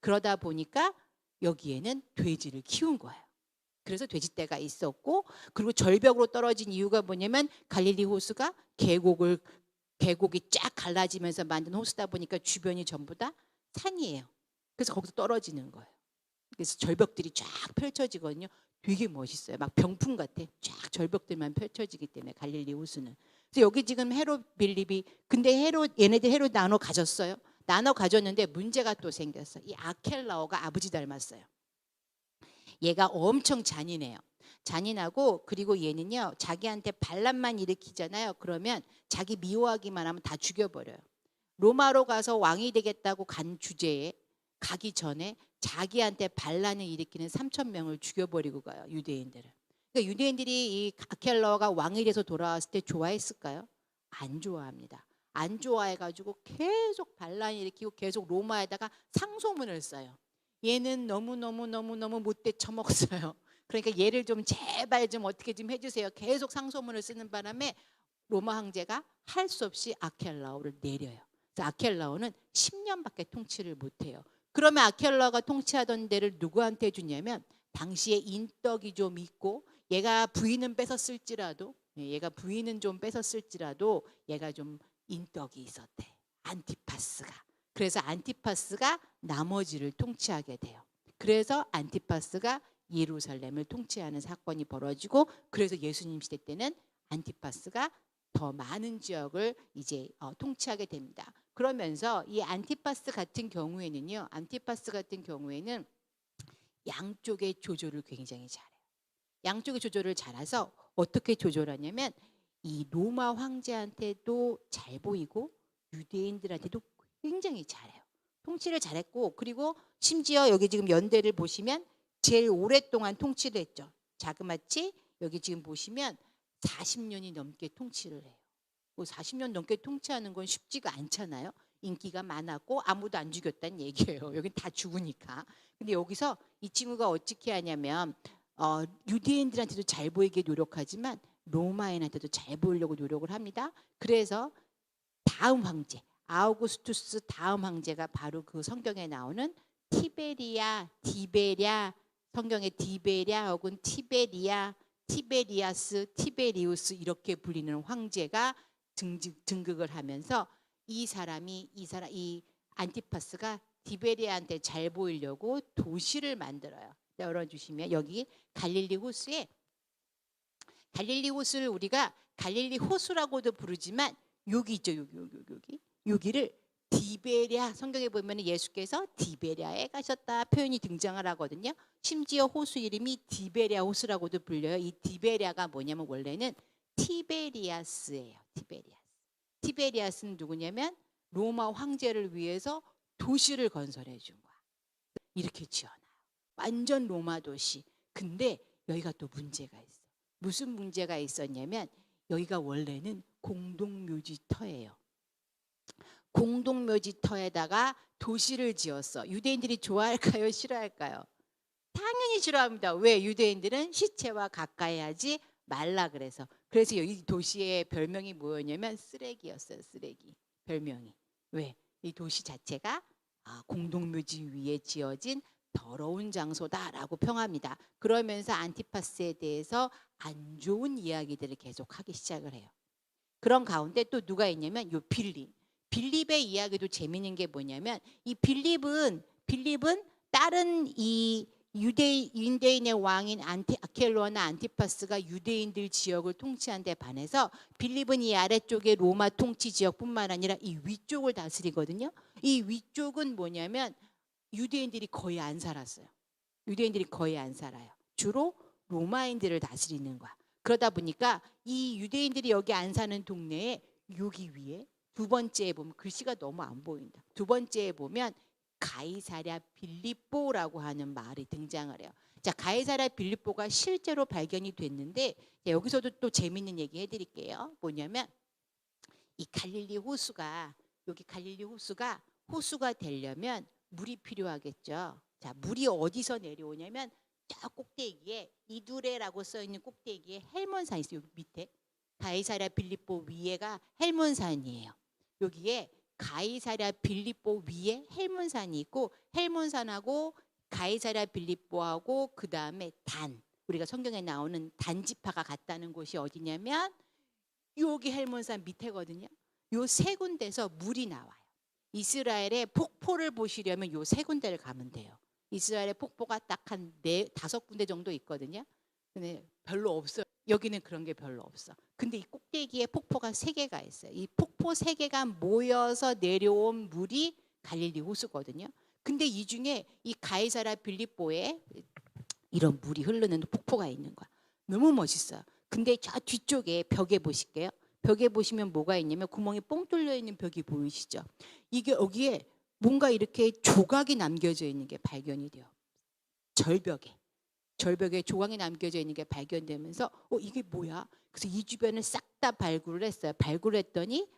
그러다 보니까 여기에는 돼지를 키운 거예요. 그래서 돼지떼가 있었고 그리고 절벽으로 떨어진 이유가 뭐냐면 갈릴리 호수가 계곡이 쫙 갈라지면서 만든 호수다 보니까 주변이 전부 다 산이에요. 그래서 거기서 떨어지는 거예요. 그래서 절벽들이 쫙 펼쳐지거든요. 되게 멋있어요. 막 병풍 같아. 쫙 절벽들만 펼쳐지기 때문에 갈릴리 호수는. 그래서 여기 지금 헤롯 빌립이 근데 얘네들 헤롯 나눠 가졌어요. 나눠 가졌는데 문제가 또 생겼어. 이 아켈라오가 아버지 닮았어요. 얘가 엄청 잔인해요. 잔인하고 그리고 얘는요 자기한테 반란만 일으키잖아요. 그러면 자기 미워하기만 하면 다 죽여버려요. 로마로 가서 왕이 되겠다고 간 주제에 가기 전에 자기한테 반란을 일으키는 3,000명을 죽여버리고 가요. 유대인들을. 그러니까 유대인들이 이 아켈라오가 왕이 돼서 돌아왔을 때 좋아했을까요? 안 좋아합니다. 안 좋아해가지고 계속 반란을 일으키고 계속 로마에다가 상소문을 써요. 얘는 너무너무 못돼 처먹었어요. 그러니까 얘를 좀 제발 좀 어떻게 좀 해주세요. 계속 상소문을 쓰는 바람에 로마 황제가 할 수 없이 아켈라오를 내려요. 그래서 아켈라오는 10년밖에 통치를 못해요. 그러면 아켈라오가 통치하던 데를 누구한테 주냐면 당시에 인덕이 좀 있고 얘가 부인은 뺏었을지라도 얘가 좀 인덕이 있었대. 안티파스가. 그래서 안티파스가 나머지를 통치하게 돼요. 그래서 안티파스가 예루살렘을 통치하는 사건이 벌어지고 그래서 예수님 시대 때는 안티파스가 더 많은 지역을 이제 통치하게 됩니다. 그러면서 이 안티파스 같은 경우에는 양쪽의 조절을 굉장히 잘해요. 양쪽의 조절을 잘해서 어떻게 조절하냐면 이 로마 황제한테도 잘 보이고 유대인들한테도 굉장히 잘해요. 통치를 잘했고 그리고 심지어 여기 지금 연대를 보시면 제일 오랫동안 통치를 했죠. 자그마치 여기 지금 보시면 40년이 넘게 통치를 해요. 40년 넘게 통치하는 건 쉽지가 않잖아요. 인기가 많았고 아무도 안 죽였다는 얘기예요. 여긴 다 죽으니까. 근데 여기서 이 친구가 어떻게 하냐면 유대인들한테도 잘 보이게 노력하지만 로마인한테도 잘 보이려고 노력을 합니다. 그래서 다음 황제 아우구스투스 다음 황제가 바로 그 성경에 나오는 티베리야, 디베랴, 성경의 디베랴 혹은 티베리야, 티베리아스, 티베리우스 이렇게 불리는 황제가 등극을 하면서 이 안티파스가 디베리아한테 잘 보이려고 도시를 만들어요. 열어주시면 여기 갈릴리 호수를 우리가 갈릴리 호수라고도 부르지만 여기 있죠. 여기를 디베랴 성경에 보면 예수께서 디베랴에 가셨다 표현이 등장을 하거든요. 심지어 호수 이름이 디베랴 호수라고도 불려요. 이 디베랴가 뭐냐면 원래는 티베리아스예요. 티베리아스는 누구냐면 로마 황제를 위해서 도시를 건설해 준 거야. 이렇게 지어놔요. 완전 로마 도시. 근데 여기가 또 문제가 있어. 무슨 문제가 있었냐면 여기가 원래는 공동묘지터예요. 공동묘지터에다가 도시를 지었어. 유대인들이 좋아할까요? 싫어할까요? 당연히 싫어합니다. 왜? 유대인들은 시체와 가까이 하지 말라 그래서. 그래서 여기 도시의 별명이 뭐였냐면 쓰레기였어요. 쓰레기. 별명이. 왜? 이 도시 자체가 공동묘지 위에 지어진 더러운 장소다라고 평합니다. 그러면서 안티파스에 대해서 안 좋은 이야기들을 계속하기 시작을 해요. 그런 가운데 또 누가 있냐면 요 빌립. 빌립의 이야기도 재미있는 게 뭐냐면 이 빌립은 다른 이 유대인의 왕인 아켈로나 안티파스가 유대인들 지역을 통치한 데 반해서 빌립은 이 아래쪽에 로마 통치 지역뿐만 아니라 이 위쪽을 다스리거든요. 이 위쪽은 뭐냐면 유대인들이 거의 안 살았어요. 유대인들이 거의 안 살아요. 주로 로마인들을 다스리는 거야. 그러다 보니까 이 유대인들이 여기 안 사는 동네에 여기 위에 두 번째에 보면 글씨가 너무 안 보인다. 두 번째에 보면 가이사랴 빌립보라고 하는 마을이 등장을 해요. 자, 가이사랴 빌립보가 실제로 발견이 됐는데 여기서도 또 재밌는 얘기 해드릴게요. 뭐냐면 이 갈릴리 호수가 여기 갈릴리 호수가 되려면 물이 필요하겠죠. 자, 물이 어디서 내려오냐면 저 꼭대기에 이두레라고 써 있는 꼭대기에 헬몬산이 있어요. 여기 밑에 가이사랴 빌립보 위에가 헬몬산이에요. 여기에 가이사랴 빌립보 위에 헬몬산이 있고 헬몬산하고 가이사랴 빌립보하고 그 다음에 우리가 성경에 나오는 단지파가 같다는 곳이 어디냐면 여기 헬몬산 밑에거든요. 요 세 군데서 물이 나와요. 이스라엘의 폭포를 보시려면 요 세 군데를 가면 돼요. 이스라엘의 폭포가 딱 한 4-5군데 정도 있거든요. 근데 별로 없어요. 여기는 그런 게 별로 없어. 근데 이 꼭대기에 폭포가 3개가 있어요. 이 폭포 3개가 모여서 내려온 물이 갈릴리 호수거든요. 근데 이 중에 이 가이사랴 빌립보에 이런 물이 흐르는 폭포가 있는 거야. 너무 멋있어요. 근데 저 뒤쪽에 벽에 보실게요. 벽에 보시면 뭐가 있냐면 구멍이 뻥 뚫려 있는 벽이 보이시죠? 이게 여기에 뭔가 이렇게 조각이 남겨져 있는 게 발견이 돼요. 절벽에 조각이 남겨져 있는 게 발견되면서 이게 뭐야? 그래서 이 주변을 싹 다 발굴을 했어요. 발굴했더니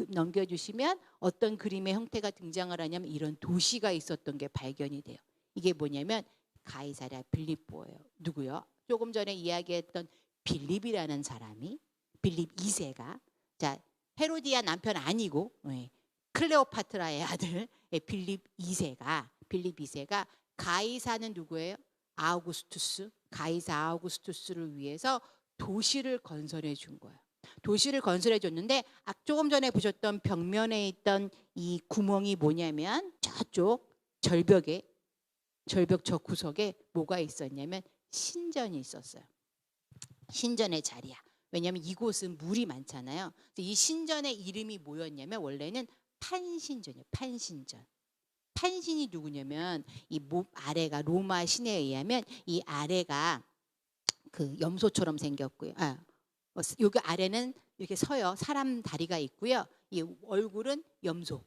넘겨주시면 어떤 그림의 형태가 등장을 하냐면 이런 도시가 있었던 게 발견이 돼요. 이게 뭐냐면 가이사랴 빌립보예요. 누구요? 조금 전에 이야기했던 빌립이라는 사람이 빌립 2세가 자 헤로디아 남편 아니고 클레오파트라의 아들 빌립 2세가 가이사는 누구예요? 아우구스투스, 가이사 아우구스투스를 위해서 도시를 건설해 준 거예요. 도시를 건설해 줬는데 조금 전에 보셨던 벽면에 있던 이 구멍이 뭐냐면 저쪽 절벽 저 구석에 뭐가 있었냐면 신전이 있었어요. 신전의 자리야. 왜냐하면 이곳은 물이 많잖아요. 이 신전의 이름이 뭐였냐면 원래는 판신전이에요. 판신이 누구냐면 이 아래가 로마 신에 의하면 이 아래가 그 염소처럼 생겼고요. 여기 아래는 이렇게 서요. 사람 다리가 있고요. 이 얼굴은 염소.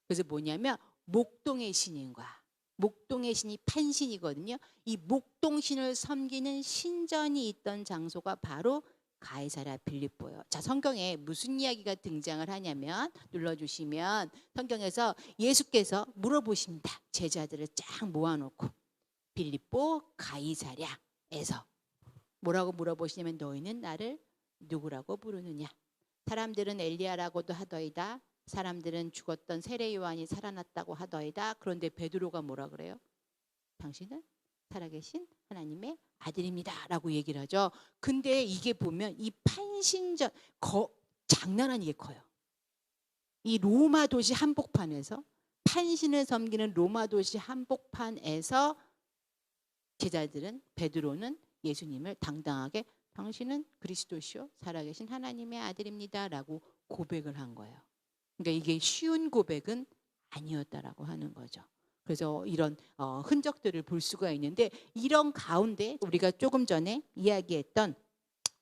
그래서 뭐냐면 목동의 신인 거야. 목동의 신이 판신이거든요. 이 목동신을 섬기는 신전이 있던 장소가 바로 가이사랴 빌립보예요. 자, 성경에 무슨 이야기가 등장을 하냐면 눌러주시면 성경에서 예수께서 물어보십니다. 제자들을 쫙 모아놓고 빌립보 가이사랴에서 뭐라고 물어보시냐면 너희는 나를 누구라고 부르느냐? 사람들은 엘리야라고도 하더이다. 사람들은 죽었던 세례 요한이 살아났다고 하더이다. 그런데 베드로가 뭐라 그래요? 당신은 살아계신 하나님의 아들입니다 라고 얘기를 하죠. 근데 이게 보면 이 판신전 장난 아니게 커요. 이 로마 도시 한복판에서 판신을 섬기는 로마 도시 한복판에서 제자들은 베드로는 예수님을 당당하게 당신은 그리스도시요 살아계신 하나님의 아들입니다 라고 고백을 한 거예요. 그러니까 이게 쉬운 고백은 아니었다라고 하는 거죠. 그래서 이런 흔적들을 볼 수가 있는데 이런 가운데 우리가 조금 전에 이야기했던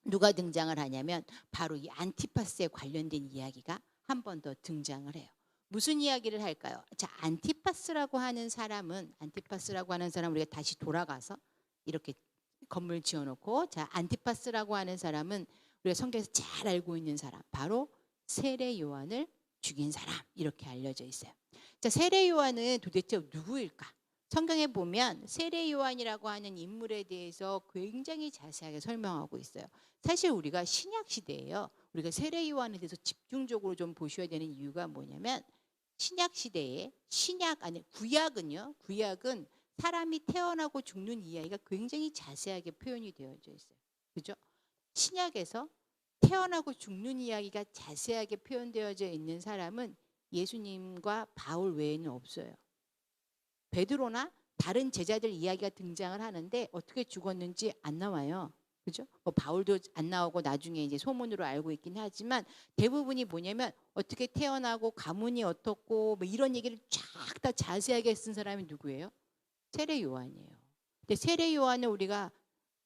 누가 등장을 하냐면 바로 이 안티파스에 관련된 이야기가 한 번 더 등장을 해요. 무슨 이야기를 할까요? 자, 안티파스라고 하는 사람은 우리가 다시 돌아가서 이렇게 건물 지어놓고 자 안티파스라고 하는 사람은 우리가 성경에서 잘 알고 있는 사람 바로 세례 요한을 죽인 사람 이렇게 알려져 있어요. 자, 세례 요한은 도대체 누구일까? 성경에 보면 세례 요한이라고 하는 인물에 대해서 굉장히 자세하게 설명하고 있어요. 사실 우리가 신약 시대예요. 우리가 세례 요한에 대해서 집중적으로 좀 보셔야 되는 이유가 뭐냐면 신약 시대에 구약은 사람이 태어나고 죽는 이야기가 굉장히 자세하게 표현이 되어져 있어요. 그죠? 신약에서 태어나고 죽는 이야기가 자세하게 표현되어져 있는 사람은 예수님과 바울 외에는 없어요. 베드로나 다른 제자들 이야기가 등장을 하는데 어떻게 죽었는지 안 나와요. 그죠? 뭐 바울도 안 나오고 나중에 이제 소문으로 알고 있긴 하지만 대부분이 뭐냐면 어떻게 태어나고 가문이 어떻고 뭐 이런 얘기를 쫙 다 자세하게 쓴 사람이 누구예요? 세례 요한이에요. 근데 세례 요한을 우리가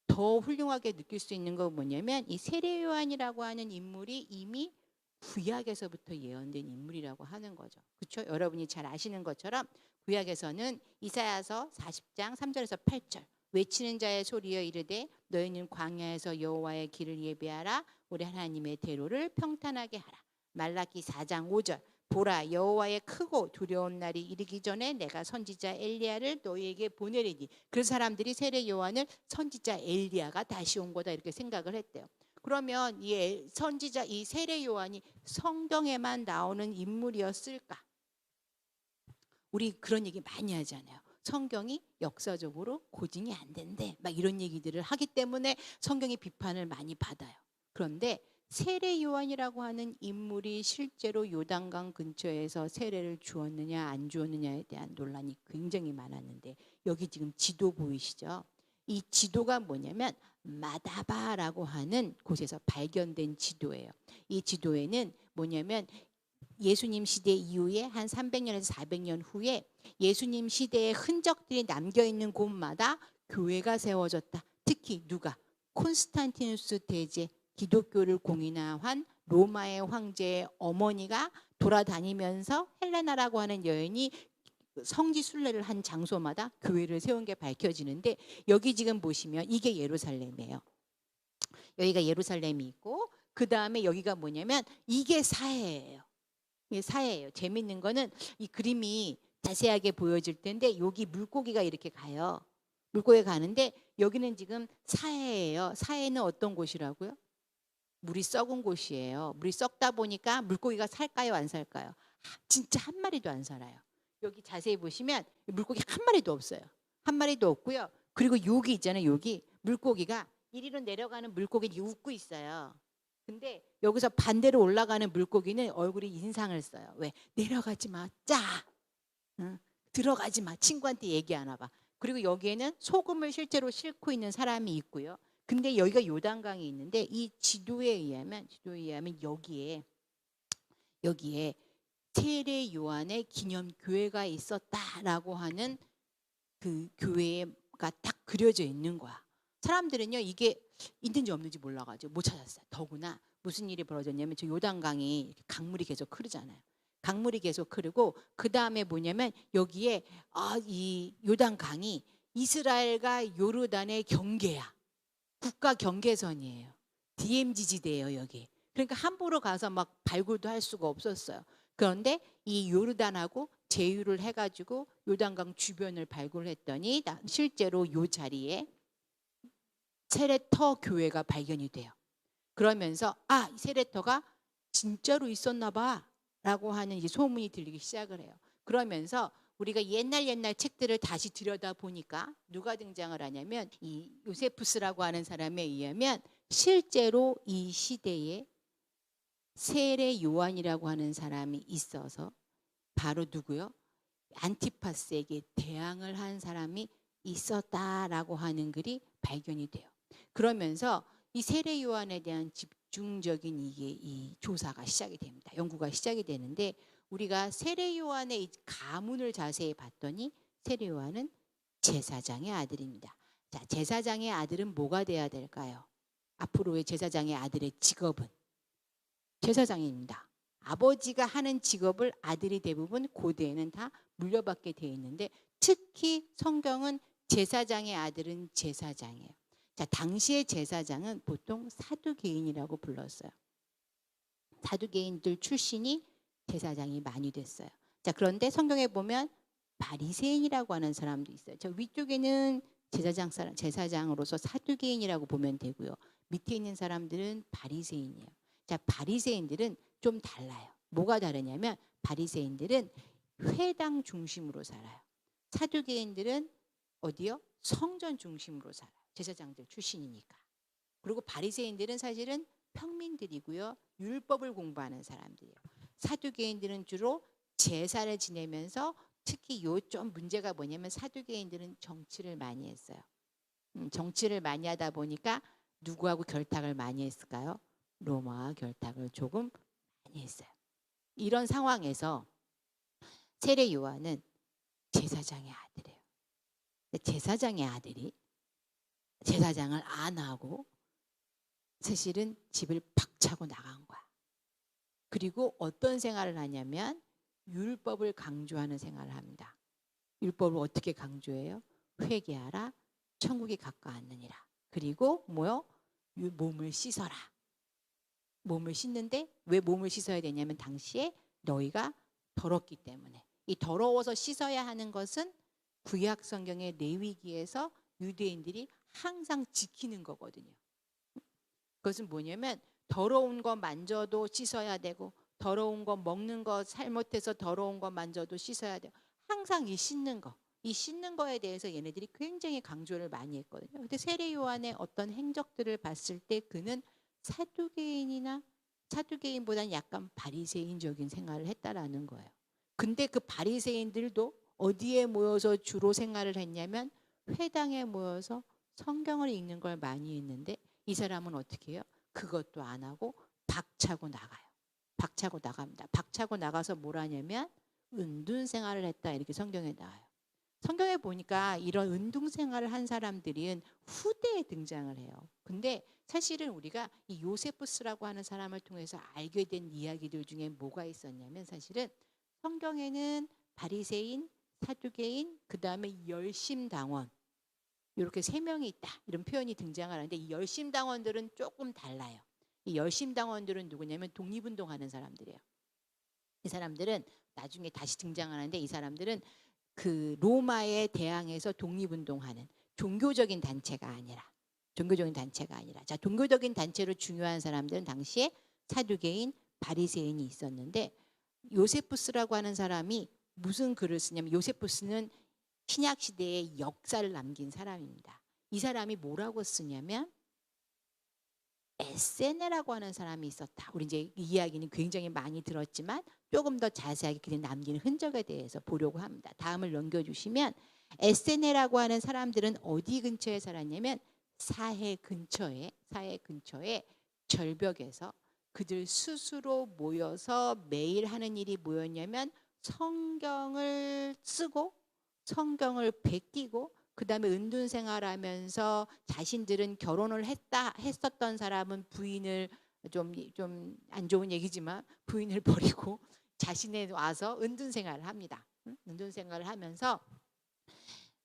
더 훌륭하게 느낄 수 있는 건 뭐냐면 이 세례 요한이라고 하는 인물이 이미 구약에서부터 예언된 인물이라고 하는 거죠. 그렇죠? 여러분이 잘 아시는 것처럼 구약에서는 이사야서 40장 3절에서 8절 외치는 자의 소리여 이르되 너희는 광야에서 여호와의 길을 예비하라 우리 하나님의 대로를 평탄하게 하라. 말라기 4장 5절 보라 여호와의 크고 두려운 날이 이르기 전에 내가 선지자 엘리야를 너희에게 보내리니. 그 사람들이 세례 요한을 선지자 엘리야가 다시 온 거다 이렇게 생각을 했대요. 그러면 이 선지자 이 세례 요한이 성경에만 나오는 인물이었을까? 우리 그런 얘기 많이 하잖아요. 성경이 역사적으로 고증이 안 된대. 막 이런 얘기들을 하기 때문에 성경이 비판을 많이 받아요. 그런데 세례 요한이라고 하는 인물이 실제로 요단강 근처에서 세례를 주었느냐 안 주었느냐에 대한 논란이 굉장히 많았는데 여기 지금 지도 보이시죠? 이 지도가 뭐냐면 마다바라고 하는 곳에서 발견된 지도예요. 이 지도에는 뭐냐면 예수님 시대 이후에 한 300년에서 400년 후에 예수님 시대의 흔적들이 남겨있는 곳마다 교회가 세워졌다. 특히 누가? 콘스탄티누스 대제 기독교를 공인한 로마의 황제의 어머니가 돌아다니면서 헬레나라고 하는 여인이 성지 순례를 한 장소마다 교회를 세운 게 밝혀지는데 여기 지금 보시면 이게 예루살렘이에요. 여기가 예루살렘이 있고 그 다음에 여기가 뭐냐면 이게 사해예요. 이게 사해예요. 재밌는 거는 이 그림이 자세하게 보여질 텐데 여기 물고기가 이렇게 가요. 물고기가 가는데 여기는 지금 사해예요. 사해는 어떤 곳이라고요? 물이 썩은 곳이에요. 물이 썩다 보니까 물고기가 살까요? 안 살까요? 진짜 한 마리도 안 살아요. 여기 자세히 보시면 물고기 한 마리도 없어요. 한 마리도 없고요. 그리고 여기 있잖아요. 여기 물고기가 이리로 내려가는 물고기는 웃고 있어요. 근데 여기서 반대로 올라가는 물고기는 얼굴이 인상을 써요. 왜? 내려가지 마. 짜. 응? 들어가지 마. 친구한테 얘기하나 봐. 그리고 여기에는 소금을 실제로 싣고 있는 사람이 있고요. 근데 여기가 요단강이 있는데 이 지도에 의하면 여기에 세례 요한의 기념 교회가 있었다라고 하는 그 교회가 딱 그려져 있는 거야. 사람들은요 이게 있는지 없는지 몰라가지고 못 찾았어요. 더구나 무슨 일이 벌어졌냐면 저 요단강이 강물이 계속 흐르잖아요. 강물이 계속 흐르고 그 다음에 뭐냐면 여기에 이 요단강이 이스라엘과 요르단의 경계야. 국가 경계선이에요. DMZ 지대예요 여기. 그러니까 함부로 가서 막 발굴도 할 수가 없었어요. 그런데 이 요르단하고 제휴를 해가지고 요단강 주변을 발굴했더니 실제로 요 자리에 세레터 교회가 발견이 돼요. 그러면서 세레터가 진짜로 있었나 봐라고 하는 이제 소문이 들리기 시작을 해요. 그러면서 우리가 옛날 책들을 다시 들여다 보니까 누가 등장을 하냐면 이 요세푸스라고 하는 사람에 의하면 실제로 이 시대에 세례 요한이라고 하는 사람이 있어서 바로 누구요? 안티파스에게 대항을 한 사람이 있었다라고 하는 글이 발견이 돼요. 그러면서 이 세례 요한에 대한 집중적인 이 조사가 시작이 됩니다. 연구가 시작이 되는데 우리가 세례 요한의 이 가문을 자세히 봤더니 세례 요한은 제사장의 아들입니다. 자, 제사장의 아들은 뭐가 돼야 될까요? 앞으로의 제사장의 아들의 직업은 제사장입니다. 아버지가 하는 직업을 아들이 대부분 고대에는 다 물려받게 되어 있는데 특히 성경은 제사장의 아들은 제사장이에요. 자, 당시의 제사장은 보통 사두개인이라고 불렀어요. 사두개인들 출신이 제사장이 많이 됐어요. 자, 그런데 성경에 보면 바리새인이라고 하는 사람도 있어요. 저 위쪽에는 제사장으로서 사두개인이라고 보면 되고요. 밑에 있는 사람들은 바리새인이에요. 자, 바리새인들은 좀 달라요. 뭐가 다르냐면 바리새인들은 회당 중심으로 살아요. 사두개인들은 어디요? 성전 중심으로 살아요. 제사장들 출신이니까. 그리고 바리새인들은 사실은 평민들이고요. 율법을 공부하는 사람들이에요. 사두개인들은 주로 제사를 지내면서 특히 요 좀 문제가 뭐냐면 사두개인들은 정치를 많이 했어요. 정치를 많이 하다 보니까 누구하고 결탁을 많이 했을까요? 로마와 결탁을 조금 많이 했어요. 이런 상황에서 세례 요한은 제사장의 아들이에요. 제사장의 아들이 제사장을 안 하고 사실은 집을 박차고 나간 거야. 그리고 어떤 생활을 하냐면 율법을 강조하는 생활을 합니다. 율법을 어떻게 강조해요? 회개하라, 천국이 가까웠느니라. 그리고 뭐요? 몸을 씻어라. 몸을 씻는데 왜 몸을 씻어야 되냐면 당시에 너희가 더럽기 때문에. 이 더러워서 씻어야 하는 것은 구약 성경의 레위기에서 유대인들이 항상 지키는 거거든요. 그것은 뭐냐면 더러운 거 만져도 씻어야 되고 더러운 거 먹는 거 잘못해서 더러운 거 만져도 씻어야 돼요. 항상 이 씻는 거, 이 씻는 거에 대해서 얘네들이 굉장히 강조를 많이 했거든요. 근데 세례 요한의 어떤 행적들을 봤을 때 그는 사두개인보다는 약간 바리새인적인 생활을 했다라는 거예요. 근데 그 바리새인들도 어디에 모여서 주로 생활을 했냐면 회당에 모여서 성경을 읽는 걸 많이 했는데 이 사람은 어떻게 해요? 그것도 안 하고 박차고 나가요. 박차고 나갑니다. 박차고 나가서 뭘 하냐면 은둔 생활을 했다 이렇게 성경에 나와요. 성경에 보니까 이런 은둔 생활을 한 사람들은 후대에 등장을 해요. 근데 사실은 우리가 이 요세푸스라고 하는 사람을 통해서 알게 된 이야기들 중에 뭐가 있었냐면 사실은 성경에는 바리새인, 사두개인, 그 다음에 열심당원 이렇게 세 명이 있다 이런 표현이 등장을 하는데 이 열심당원들은 조금 달라요. 이 열심당원들은 누구냐면 독립운동하는 사람들이에요. 이 사람들은 나중에 다시 등장하는데 이 사람들은 그 로마에 대항해서 독립운동하는 종교적인 단체가 아니라 자 종교적인 단체로 중요한 사람들은 당시에 사두개인, 바리새인이 있었는데 요세푸스라고 하는 사람이 무슨 글을 쓰냐면 요세푸스는 신약 시대의 역사를 남긴 사람입니다. 이 사람이 뭐라고 쓰냐면 에세네라고 하는 사람이 있었다. 우리 이제 이 이야기는 굉장히 많이 들었지만 조금 더 자세하게 그냥 남기는 흔적에 대해서 보려고 합니다. 다음을 넘겨주시면 에세네라고 하는 사람들은 어디 근처에 살았냐면 사해 근처에 절벽에서 그들 스스로 모여서 매일 하는 일이 뭐였냐면 성경을 쓰고 성경을 베끼고 그 다음에 은둔 생활하면서 자신들은 결혼을 했었던 사람은 부인을 좀 안 좋은 얘기지만 부인을 버리고 자신에 와서 은둔 생활을 합니다. 은둔 생활을 하면서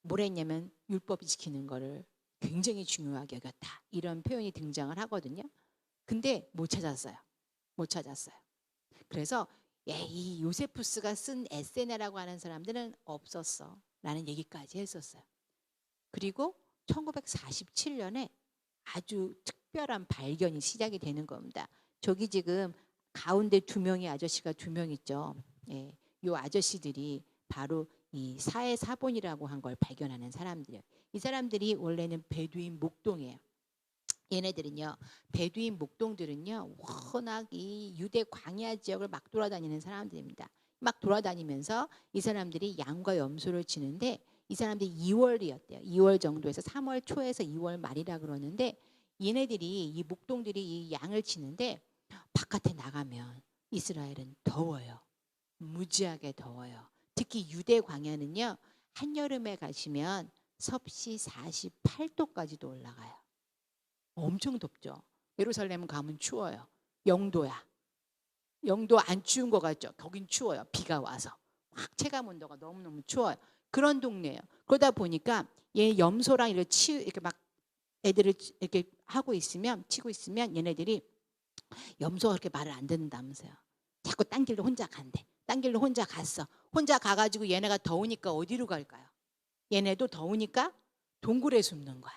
뭘 했냐면 율법 지키는 거를 굉장히 중요하게 여겼다. 이런 표현이 등장을 하거든요. 근데 못 찾았어요. 그래서 이 요세푸스가 쓴 에세네라고 하는 사람들은 없었어. 라는 얘기까지 했었어요. 그리고 1947년에 아주 특별한 발견이 시작이 되는 겁니다. 저기 지금 가운데 두 명의 아저씨가 두 명 있죠. 예, 이 아저씨들이 바로 이 사해사본이라고 한 걸 발견하는 사람들이에요. 이 사람들이 원래는 베두인 목동이에요. 얘네들은요, 베두인 목동들은요, 워낙 이 유대 광야 지역을 막 돌아다니는 사람들입니다. 막 돌아다니면서 이 사람들이 양과 염소를 치는데 이 사람들이 2월이었대요. 2월 정도에서 3월 초에서 2월 말이라 그러는데 얘네들이 이 목동들이 이 양을 치는데 바깥에 나가면 이스라엘은 더워요. 무지하게 더워요. 특히 유대 광야는요, 한여름에 가시면 섭씨 48도까지도 올라가요. 엄청 덥죠. 예루살렘 가면 추워요. 영도야. 영도 안 추운 거 같죠? 거긴 추워요. 비가 와서. 확 체감 온도가 너무너무 추워요. 그런 동네예요. 그러다 보니까 얘 염소랑 이렇게 막 애들을 이렇게 하고 있으면 치고 있으면 얘네들이 염소가 그렇게 말을 안 듣는다면서요. 자꾸 딴 길로 혼자 간대. 딴 길로 혼자 갔어. 혼자 가가지고 얘네가 더우니까 어디로 갈까요? 얘네도 더우니까 동굴에 숨는 거야.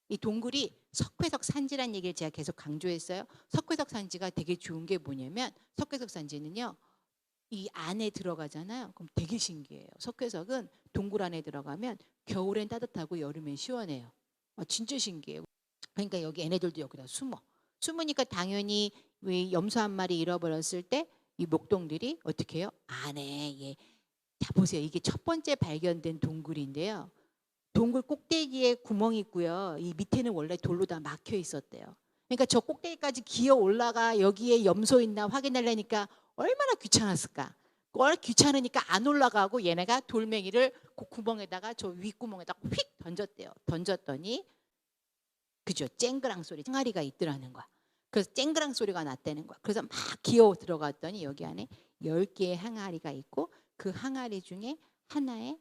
이 동굴이 석회석 산지란 얘기를 제가 계속 강조했어요. 석회석 산지가 되게 좋은 게 뭐냐면 석회석 산지는요, 이 안에 들어가잖아요. 그럼 되게 신기해요. 석회석은 동굴 안에 들어가면 겨울엔 따뜻하고 여름엔 시원해요. 진짜 신기해요. 그러니까 여기 얘네들도 여기다 숨으니까 당연히 왜 염소 한 마리 잃어버렸을 때 이 목동들이 어떻게 해요? 안에 자 보세요. 이게 첫 번째 발견된 동굴인데요. 동굴 꼭대기에 구멍이 있고요. 이 밑에는 원래 돌로 다 막혀 있었대요. 그러니까 저 꼭대기까지 기어 올라가 여기에 염소 있나 확인하려니까 얼마나 귀찮았을까. 귀찮으니까 안 올라가고 얘네가 돌멩이를 그 구멍에다가 저 윗구멍에다가 휙 던졌대요. 던졌더니 그죠? 쨍그랑 소리 항아리가 있더라는 거야. 그래서 쨍그랑 소리가 났다는 거야. 그래서 막 기어 들어갔더니 여기 안에 10개의 항아리가 있고 그 항아리 중에 하나에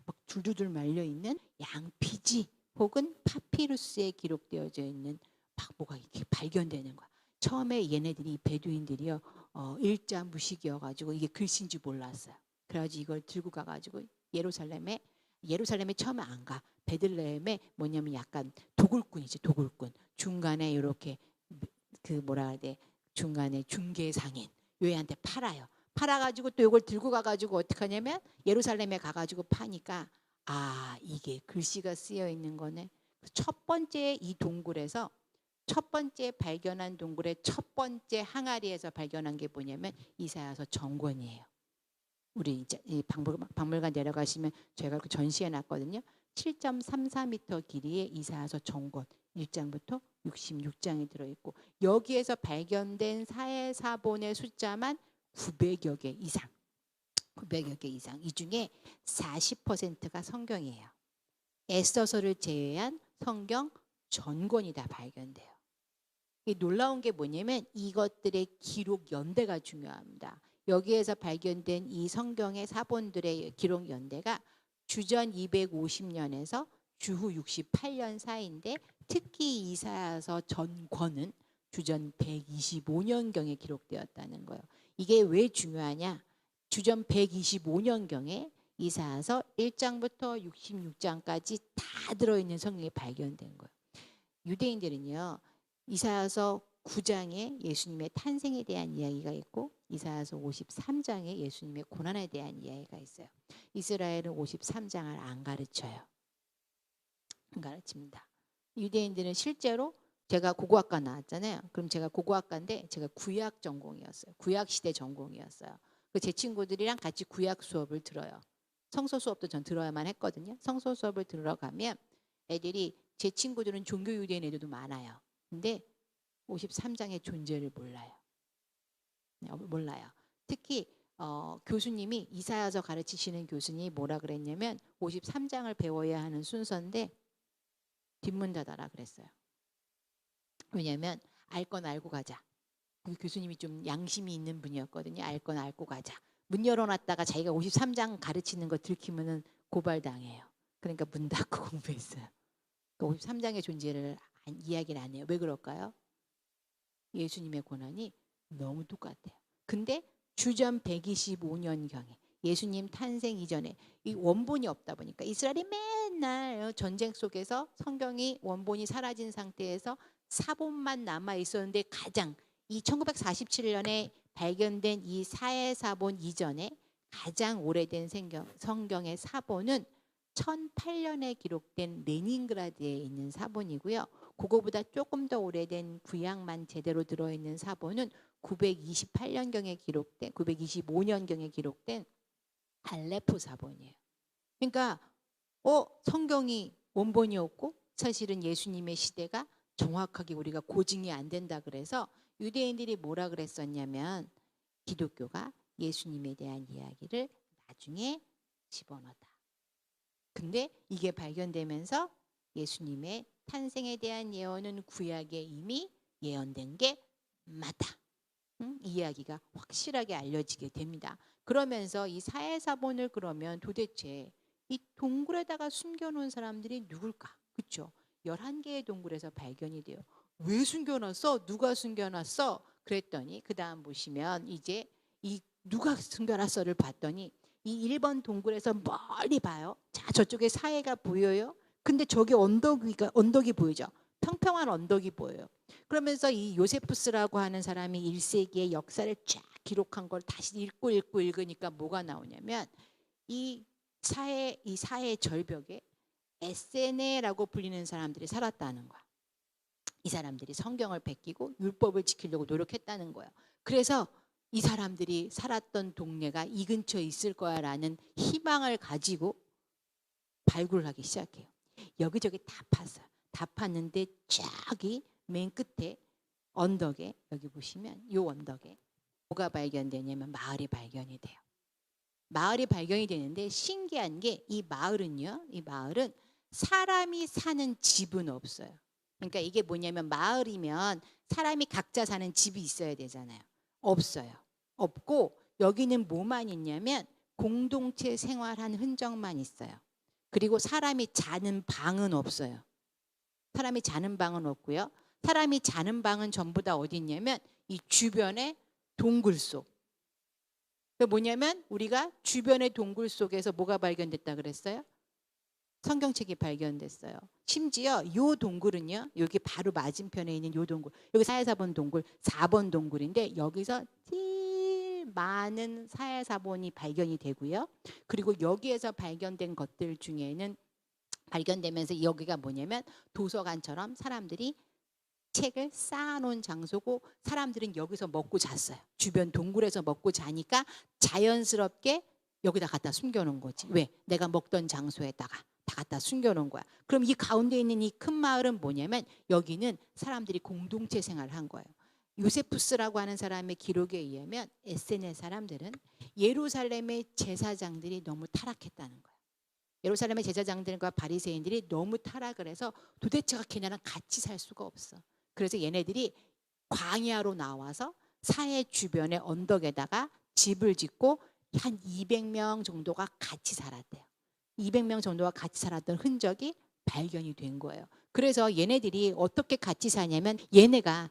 막 줄줄줄 말려 있는 양피지 혹은 파피루스에 기록되어져 있는 막 뭐가 이렇게 발견되는 거야. 처음에 얘네들이 베두인들이요 일자 무식이어가지고 이게 글씨인지 몰랐어요. 그래가지고 이걸 들고 가가지고 예루살렘에 처음에 안 가. 베들레헴에 뭐냐면 약간 도굴꾼이지 도굴꾼. 중간에 이렇게 그 뭐라 해야 돼 중간에 중개상인 요애한테 팔아요. 팔아가지고 또 이걸 들고 가가지고 어떻게 하냐면 예루살렘에 가가지고 파니까 이게 글씨가 쓰여 있는 거네. 첫 번째 이 동굴에서 첫 번째 발견한 동굴의 첫 번째 항아리에서 발견한 게 뭐냐면 이사야서 정권이에요. 우리 이제 이 박물관 내려가시면 저희가 그 전시해 놨거든요. 7.34m 길이의 이사야서 정권 1장부터 66장이 들어있고 여기에서 발견된 사해사본의 숫자만 900여 개 이상. 900여 개 이상. 이 중에 40%가 성경이에요. 에스더서를 제외한 성경 전권이 다 발견돼요. 이 놀라운 게 뭐냐면 이것들의 기록 연대가 중요합니다. 여기에서 발견된 이 성경의 사본들의 기록 연대가 주전 250년에서 주후 68년 사이인데 특히 이사야서 전권은 주전 125년경에 기록되었다는 거예요. 이게 왜 중요하냐? 주전 125년경에 이사야서 1장부터 66장까지 다 들어있는 성경이 발견된 거예요. 유대인들은요. 이사야서 9장에 예수님의 탄생에 대한 이야기가 있고 이사야서 53장에 예수님의 고난에 대한 이야기가 있어요. 이스라엘은 53장을 안 가르쳐요. 안 가르칩니다. 유대인들은 실제로 제가 고고학과 나왔잖아요. 그럼 제가 고고학과인데 제가 구약 전공이었어요. 구약 시대 전공이었어요. 제 친구들이랑 같이 구약 수업을 들어요. 성서 수업도 전 들어야만 했거든요. 성서 수업을 들으러 가면 애들이 제 친구들은 종교 유대인 애들도 많아요. 근데 53장의 존재를 몰라요. 몰라요. 특히 교수님이 이사야서 가르치시는 교수님이 뭐라 그랬냐면 53장을 배워야 하는 순서인데 뒷문 닫아라 그랬어요. 왜냐하면 알 건 알고 가자. 그 교수님이 좀 양심이 있는 분이었거든요. 알 건 알고 가자. 문 열어놨다가 자기가 53장 가르치는 거 들키면은 고발당해요. 그러니까 문 닫고 공부했어요. 53장의 존재를 이야기를 안 해요. 왜 그럴까요? 예수님의 고난이 너무 똑같아요. 근데 주전 125년경에 예수님 탄생 이전에 이 원본이 없다 보니까 이스라엘이 맨날 전쟁 속에서 성경이 원본이 사라진 상태에서 사본만 남아 있었는데 가장 이 1947년에 발견된 이 사해사본 이전에 가장 오래된 성경의 사본은 1008년에 기록된 레닌그라드에 있는 사본이고요. 그거보다 조금 더 오래된 구약만 제대로 들어있는 사본은 928년경에 기록된 925년경에 기록된 알레포 사본이에요. 그러니까 성경이 원본이 없고 사실은 예수님의 시대가 정확하게 우리가 고증이 안 된다 그래서 유대인들이 뭐라 그랬었냐면 기독교가 예수님에 대한 이야기를 나중에 집어넣었다. 근데 이게 발견되면서 예수님의 탄생에 대한 예언은 구약에 이미 예언된 게 맞다. 이야기가 확실하게 알려지게 됩니다. 그러면서 이 사해사본을 그러면 도대체 이 동굴에다가 숨겨놓은 사람들이 누굴까? 그렇죠? 11개의 동굴에서 발견이 돼요. 왜 숨겨놨어? 누가 숨겨놨어? 그랬더니 그 다음 보시면 이제 이 누가 숨겨놨어를 봤더니 이 1번 동굴에서 멀리 봐요. 자, 저쪽에 사해가 보여요. 근데 저기 언덕이 보이죠. 평평한 언덕이 보여요. 그러면서 이 요세푸스라고 하는 사람이 1세기의 역사를 쫙 기록한 걸 다시 읽고 읽으니까 뭐가 나오냐면 이 사회의 절벽에 에세네라고 불리는 사람들이 살았다는 거야. 이 사람들이 성경을 베끼고 율법을 지키려고 노력했다는 거예요. 그래서 이 사람들이 살았던 동네가 이 근처에 있을 거야라는 희망을 가지고 발굴을 하기 시작해요. 여기저기 다 팠어요. 다 팠는데 저기 맨 끝에 언덕에, 여기 보시면 이 언덕에 뭐가 발견되냐면 마을이 발견이 돼요. 마을이 발견이 되는데 신기한 게 이 마을은요, 이 마을은 사람이 사는 집은 없어요. 그러니까 이게 뭐냐면 마을이면 사람이 각자 사는 집이 있어야 되잖아요. 없어요. 없고 여기는 뭐만 있냐면 공동체 생활한 흔적만 있어요. 그리고 사람이 자는 방은 없어요. 사람이 자는 방은 없고요. 사람이 자는 방은 전부 다 어디 있냐면 이 주변의 동굴 속. 그 뭐냐면 우리가 주변의 동굴 속에서 뭐가 발견됐다 그랬어요? 성경책이 발견됐어요. 심지어 요 동굴은요, 여기 바로 맞은편에 있는 요 동굴, 여기 4번 동굴, 4번 동굴인데 여기서 제일 많은 4번이 발견이 되고요. 그리고 여기에서 발견된 것들 중에는 발견되면서 여기가 뭐냐면 도서관처럼 사람들이 책을 쌓아놓은 장소고 사람들은 여기서 먹고 잤어요. 주변 동굴에서 먹고 자니까 자연스럽게 여기다 갖다 숨겨놓은 거지. 왜? 내가 먹던 장소에다가 다 갖다 숨겨놓은 거야. 그럼 이 가운데 있는 이 큰 마을은 뭐냐면 여기는 사람들이 공동체 생활을 한 거예요. 요세푸스라고 하는 사람의 기록에 의하면 에세네 사람들은 예루살렘의 제사장들이 너무 타락했다는 거예요. 예루살렘의 제사장들과 바리새인들이 너무 타락을 해서 도대체가 걔네랑 같이 살 수가 없어. 그래서 얘네들이 광야로 나와서 사해 주변의 언덕에다가 집을 짓고 한 200명 정도가 같이 살았대요. 200명 정도가 같이 살았던 흔적이 발견이 된 거예요. 그래서 얘네들이 어떻게 같이 사냐면 얘네가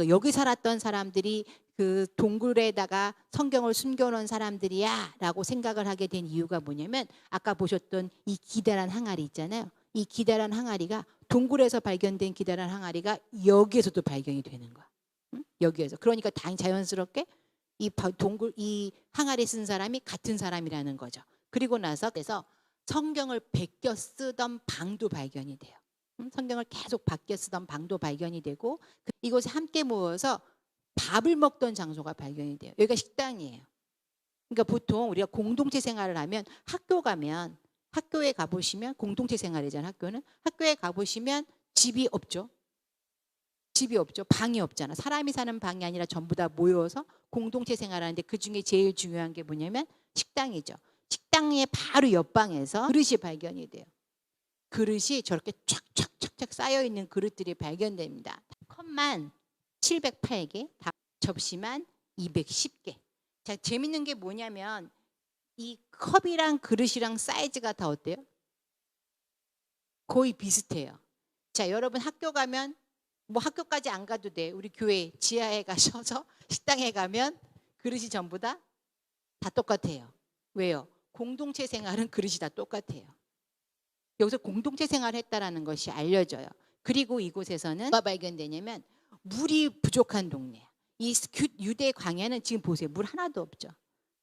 여기 살았던 사람들이 그 동굴에다가 성경을 숨겨놓은 사람들이야 라고 생각을 하게 된 이유가 뭐냐면 아까 보셨던 이 기다란 항아리 있잖아요. 이 기다란 항아리가 동굴에서 발견된 기다란 항아리가 여기에서도 발견이 되는 거야. 응? 여기에서. 그러니까 자연스럽게 이 항아리 쓴 사람이 같은 사람이라는 거죠. 그리고 나서 그래서 성경을 베껴 쓰던 방도 발견이 돼요. 성경을 계속 바뀌어 쓰던 방도 발견이 되고 이곳에 함께 모여서 밥을 먹던 장소가 발견이 돼요. 여기가 식당이에요. 그러니까 보통 우리가 공동체 생활을 하면 학교에 가보시면 공동체 생활이잖아요. 학교에 가보시면 집이 없죠. 집이 없죠. 방이 없잖아. 사람이 사는 방이 아니라 전부 다 모여서 공동체 생활하는데 그중에 제일 중요한 게 뭐냐면 식당이죠. 식당의 바로 옆방에서 그릇이 발견이 돼요. 그릇이 저렇게 쫙쫙쫙쫙 쌓여있는 그릇들이 발견됩니다. 컵만 708개, 접시만 210개. 자, 재밌는 게 뭐냐면 이 컵이랑 그릇이랑 사이즈가 다 어때요? 거의 비슷해요. 자, 여러분 학교 가면 뭐 학교까지 안 가도 돼. 우리 교회 지하에 가셔서 식당에 가면 그릇이 전부 다 똑같아요. 왜요? 공동체 생활은 그릇이 다 똑같아요. 여기서 공동체 생활을 했다라는 것이 알려져요. 그리고 이곳에서는 뭐가 발견되냐면 물이 부족한 동네야. 이 유대 광야는 지금 보세요. 물 하나도 없죠.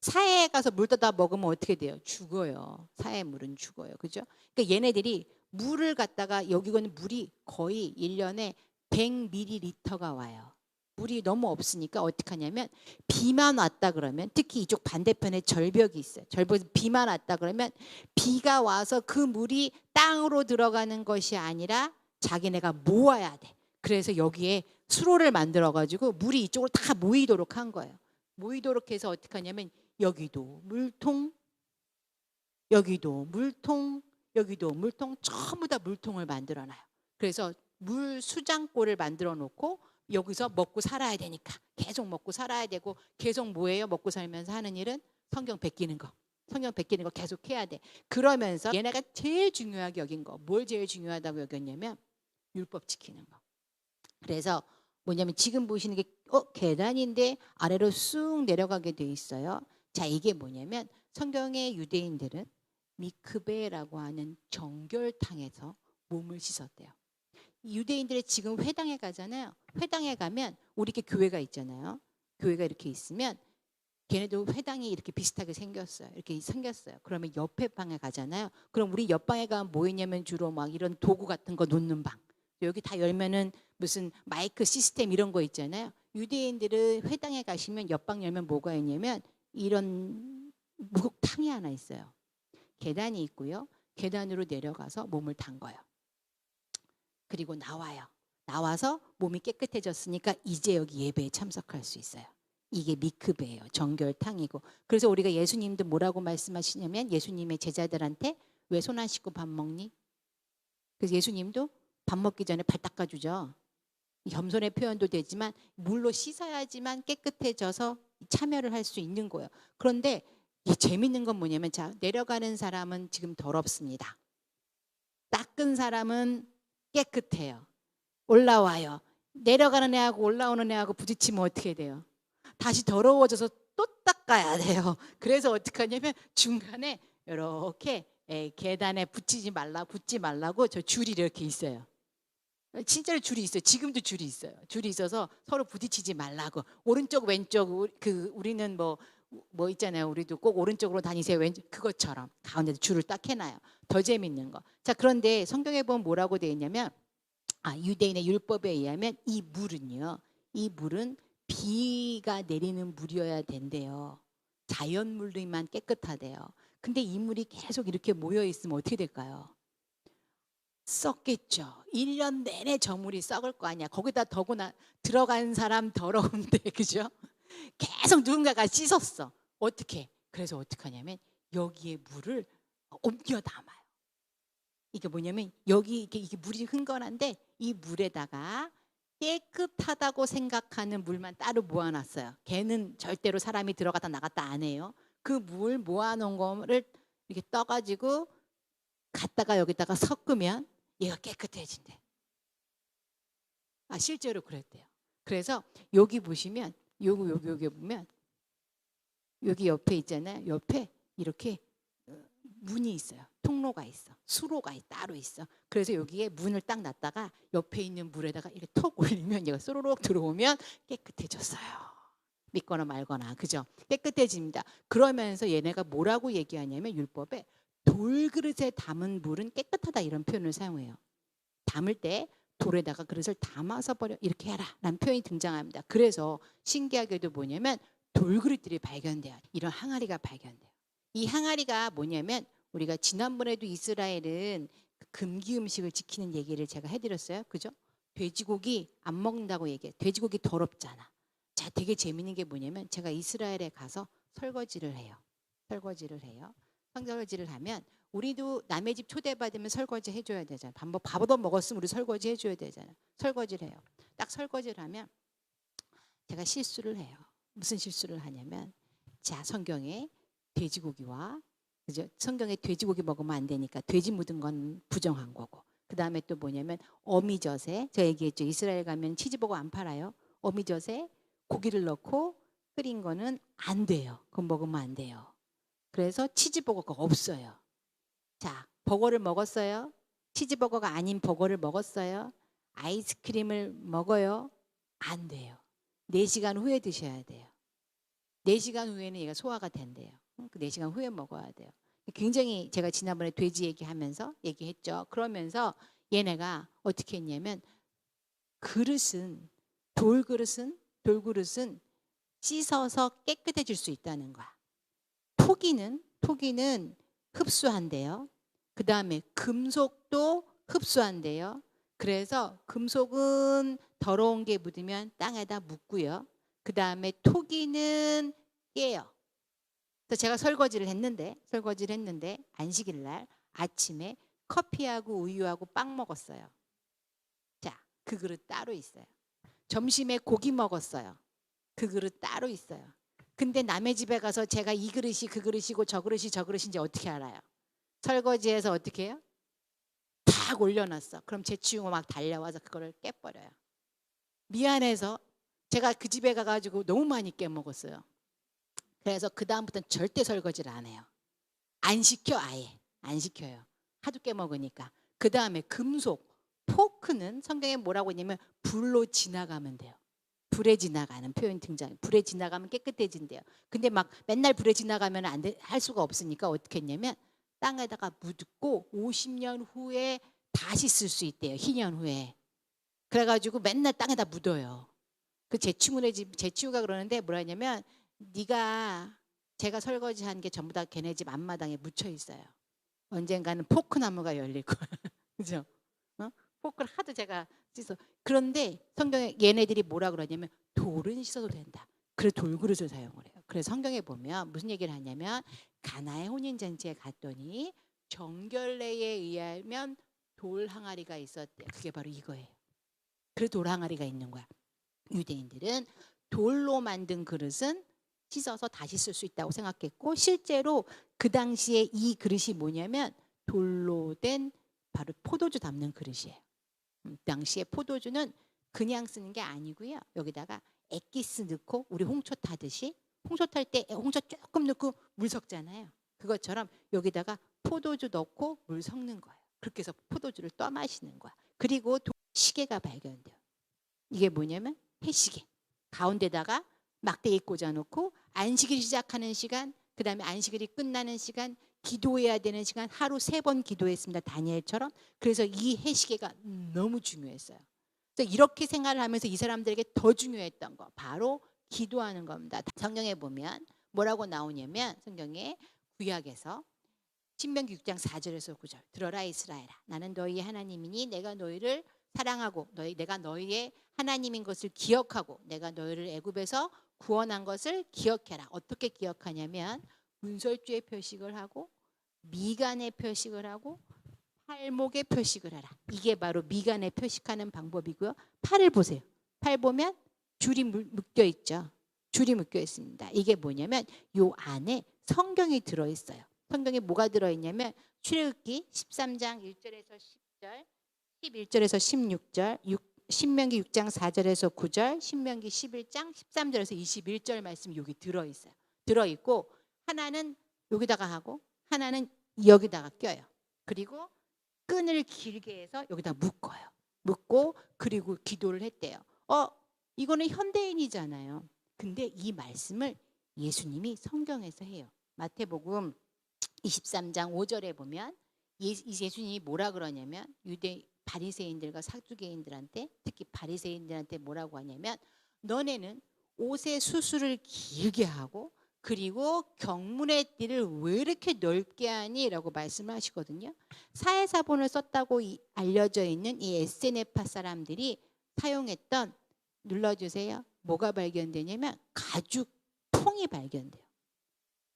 사해에 가서 물 떠다 먹으면 어떻게 돼요? 죽어요. 사해 물은 죽어요. 그죠? 그러니까 얘네들이 물을 갖다가 여기는 물이 거의 1년에 100ml가 와요. 물이 너무 없으니까 어떻게 하냐면 비만 왔다 그러면 특히 이쪽 반대편에 절벽이 있어요. 절벽에서 비만 왔다 그러면 비가 와서 그 물이 땅으로 들어가는 것이 아니라 자기네가 모아야 돼. 그래서 여기에 수로를 만들어 가지고 물이 이쪽으로 다 모이도록 한 거예요. 모이도록 해서 어떻게 하냐면 여기도 물통, 여기도 물통, 여기도 물통, 전부 다 물통을 만들어 놔요. 그래서 물 수장고를 만들어 놓고 여기서 먹고 살아야 되니까 계속 먹고 살아야 되고 계속 뭐예요? 먹고 살면서 하는 일은 성경 베끼는 거. 성경 베끼는 거 계속 해야 돼. 그러면서 얘네가 제일 중요하게 여긴 거. 뭘 제일 중요하다고 여겼냐면 율법 지키는 거. 그래서 뭐냐면 지금 보시는 게 계단인데 아래로 쑥 내려가게 돼 있어요. 자, 이게 뭐냐면 성경의 유대인들은 미크베라고 하는 정결탕에서 몸을 씻었대요. 유대인들의 지금 회당에 가잖아요. 회당에 가면 우리 이렇게 교회가 있잖아요. 교회가 이렇게 있으면 걔네도 회당이 이렇게 비슷하게 생겼어요. 이렇게 생겼어요. 그러면 옆에 방에 가잖아요. 그럼 우리 옆방에 가면 뭐 있냐면 주로 막 이런 도구 같은 거 놓는 방. 여기 다 열면은 무슨 마이크 시스템 이런 거 있잖아요. 유대인들은 회당에 가시면 옆방 열면 뭐가 있냐면 이런 목욕탕이 하나 있어요. 계단이 있고요. 계단으로 내려가서 몸을 담궈요. 그리고 나와요. 나와서 몸이 깨끗해졌으니까 이제 여기 예배에 참석할 수 있어요. 이게 미크베예요. 정결탕이고. 그래서 우리가 예수님도 뭐라고 말씀하시냐면 예수님의 제자들한테 왜 손 안 씻고 밥 먹니? 그래서 예수님도 밥 먹기 전에 발 닦아주죠. 겸손의 표현도 되지만 물로 씻어야지만 깨끗해져서 참여를 할 수 있는 거예요. 그런데 이 재밌는 건 뭐냐면 자 내려가는 사람은 지금 더럽습니다. 닦은 사람은 깨끗해요. 올라와요. 내려가는 애하고 올라오는 애하고 부딪히면 어떻게 돼요? 다시 더러워져서 또 닦아야 돼요. 그래서 어떻게 하냐면 중간에 이렇게 계단에 붙지 말라고 저 줄이 이렇게 있어요. 진짜로 줄이 있어요. 지금도 줄이 있어요. 줄이 있어서 서로 부딪히지 말라고. 오른쪽 왼쪽 우리는 뭐 있잖아요. 우리도 꼭 오른쪽으로 다니세요. 왼쪽 그것처럼 가운데 줄을 딱 해놔요. 더 재밌는 거. 자 그런데 성경에 보면 뭐라고 되어 있냐면 유대인의 율법에 의하면 이 물은 비가 내리는 물이어야 된대요. 자연물로만 깨끗하대요. 근데 이 물이 계속 이렇게 모여 있으면 어떻게 될까요? 썩겠죠. 1년 내내 저 물이 썩을 거 아니야. 거기다 더구나 들어간 사람 더러운데 그죠? 계속 누군가가 씻었어. 어떻게? 그래서 어떻게 하냐면 여기에 물을 옮겨 담아요. 이게 뭐냐면 여기 이게 물이 흥건한데 이 물에다가 깨끗하다고 생각하는 물만 따로 모아놨어요. 걔는 절대로 사람이 들어갔다 나갔다 안 해요. 그 물 모아놓은 거를 이렇게 떠가지고 갖다가 여기다가 섞으면 얘가 깨끗해진대. 실제로 그랬대요. 그래서 여기 보시면 여기 보면 여기 옆에 있잖아요. 옆에 이렇게 문이 있어요. 통로가 있어. 수로가 따로 있어. 그래서 여기에 문을 딱 놨다가 옆에 있는 물에다가 이렇게 톡 올리면 얘가 쏘로록 들어오면 깨끗해졌어요. 믿거나 말거나 그죠? 깨끗해집니다. 그러면서 얘네가 뭐라고 얘기하냐면 율법에 돌그릇에 담은 물은 깨끗하다 이런 표현을 사용해요. 담을 때 돌에다가 그릇을 담아서 버려 이렇게 해라 라는 표현이 등장합니다. 그래서 신기하게도 뭐냐면 돌그릇들이 발견돼요. 이런 항아리가 발견돼요. 이 항아리가 뭐냐면 우리가 지난번에도 이스라엘은 금기 음식을 지키는 얘기를 제가 해드렸어요. 그죠? 돼지고기 안 먹는다고 얘기해. 돼지고기 더럽잖아. 자, 되게 재밌는 게 뭐냐면 제가 이스라엘에 가서 설거지를 해요. 설거지를 하면 우리도 남의 집 초대받으면 설거지 해줘야 되잖아. 밥도 먹었으면 우리 설거지 해줘야 되잖아. 설거지를 해요. 딱 설거지를 하면 제가 실수를 해요. 무슨 실수를 하냐면 자 성경에 돼지고기와 그죠? 성경에 돼지고기 먹으면 안 되니까 돼지 묻은 건 부정한 거고 그 다음에 또 뭐냐면 어미젖에 제가 얘기했죠. 이스라엘 가면 치즈버거 안 팔아요. 어미젖에 고기를 넣고 끓인 거는 안 돼요. 그건 먹으면 안 돼요. 그래서 치즈버거가 없어요. 자, 버거를 먹었어요. 치즈버거가 아닌 버거를 먹었어요. 아이스크림을 먹어요. 안 돼요. 4시간 후에 드셔야 돼요. 4시간 후에는 얘가 소화가 된대요. 그 4시간 후에 먹어야 돼요. 굉장히 제가 지난번에 돼지 얘기하면서 얘기했죠. 그러면서 얘네가 어떻게 했냐면 돌그릇은 씻어서 깨끗해질 수 있다는 거야. 토기는 흡수한대요. 그 다음에 금속도 흡수한대요. 그래서 금속은 더러운 게 묻으면 땅에다 묻고요. 그 다음에 토기는 깨요. 그래서 제가 설거지를 했는데 안식일 날 아침에 커피하고 우유하고 빵 먹었어요. 자, 그 그릇 따로 있어요. 점심에 고기 먹었어요. 그 그릇 따로 있어요. 근데 남의 집에 가서 제가 이 그릇이 그 그릇이고 저 그릇인지 어떻게 알아요? 설거지해서 어떻게 해요? 탁 올려놨어. 그럼 제 친구가 막 달려와서 그거를 깨버려요. 미안해서 제가 그 집에 가가지고 너무 많이 깨먹었어요. 그래서 그 다음부터는 절대 설거지를 안 해요. 안 시켜 아예. 안 시켜요. 하도 깨먹으니까. 그 다음에 금속, 포크는 성경에 뭐라고 했냐면 불로 지나가면 돼요. 불에 지나가는 표현 등장. 불에 지나가면 깨끗해진대요. 근데 막 맨날 불에 지나가면 할 수가 없으니까 어떻게 했냐면 땅에다가 묻고 50년 후에 다시 쓸 수 있대요. 희년 후에. 그래가지고 맨날 땅에다 묻어요. 그 제 친구가 그러는데 뭐라 했냐면 제가 설거지한 게 전부 다 걔네 집 앞마당에 묻혀 있어요. 언젠가는 포크나무가 열릴 거야. 그죠? 어? 포크를 하도 제가 씻어. 그런데 성경에 얘네들이 뭐라 그러냐면 돌은 씻어도 된다. 그래서 돌그릇을 사용을 해요. 그래서 성경에 보면 무슨 얘기를 하냐면 가나의 혼인잔치에 갔더니 정결례에 의하면 돌 항아리가 있었대. 그게 바로 이거예요. 그래서 돌 항아리가 있는 거야. 유대인들은 돌로 만든 그릇은 씻어서 다시 쓸 수 있다고 생각했고 실제로 그 당시에 이 그릇이 뭐냐면 돌로 된 바로 포도주 담는 그릇이에요. 당시에 포도주는 그냥 쓰는 게 아니고요. 여기다가 액기스 넣고 우리 홍초 타듯이 홍초 탈 때 홍초 조금 넣고 물 섞잖아요. 그것처럼 여기다가 포도주 넣고 물 섞는 거예요. 그렇게 해서 포도주를 떠마시는 거야. 그리고 시계가 발견돼요. 이게 뭐냐면 해시계. 가운데다가 막대기 꽂아놓고 안식일이 시작하는 시간, 그 다음에 안식일이 끝나는 시간, 기도해야 되는 시간 하루 3번 기도했습니다. 다니엘처럼. 그래서 이 해시계가 너무 중요했어요. 그래서 이렇게 생각을 하면서 이 사람들에게 더 중요했던 거 바로 기도하는 겁니다. 성경에 보면 뭐라고 나오냐면 성경에 구약에서 신명기 6장 4절에서 9절 들어라 이스라엘아 나는 너희의 하나님이니 내가 너희를 사랑하고 내가 너희의 하나님인 것을 기억하고 내가 너희를 애굽에서 구원한 것을 기억해라. 어떻게 기억하냐면 문설주의 표식을 하고 미간의 표식을 하고 팔목의 표식을 하라. 이게 바로 미간의 표식하는 방법이고요. 팔을 보세요. 팔 보면 줄이 묶여 있죠. 줄이 묶여 있습니다. 이게 뭐냐면 요 안에 성경이 들어있어요. 성경에 뭐가 들어있냐면 출애굽기 13장 1절에서 10절 11절에서 16절 신명기 6장 4절에서 9절 신명기 11장 13절에서 21절 말씀이 여기 들어있어요. 들어있고 하나는 여기다가 하고 하나는 여기다가 껴요. 그리고 끈을 길게 해서 여기다 묶어요. 묶고 그리고 기도를 했대요. 이거는 현대인이잖아요. 근데 이 말씀을 예수님이 성경에서 해요. 마태복음 23장 5절에 보면 예수님이 뭐라 그러냐면 유대 바리새인들과 사두개인들한테 특히 바리새인들한테 뭐라고 하냐면 너네는 옷의 수술을 길게 하고 그리고 경문의 띠를 왜 이렇게 넓게 하니? 라고 말씀을 하시거든요. 사해사본을 썼다고 알려져 있는 이 에세네파 사람들이 사용했던 눌러주세요. 뭐가 발견되냐면 가죽통이 발견돼요.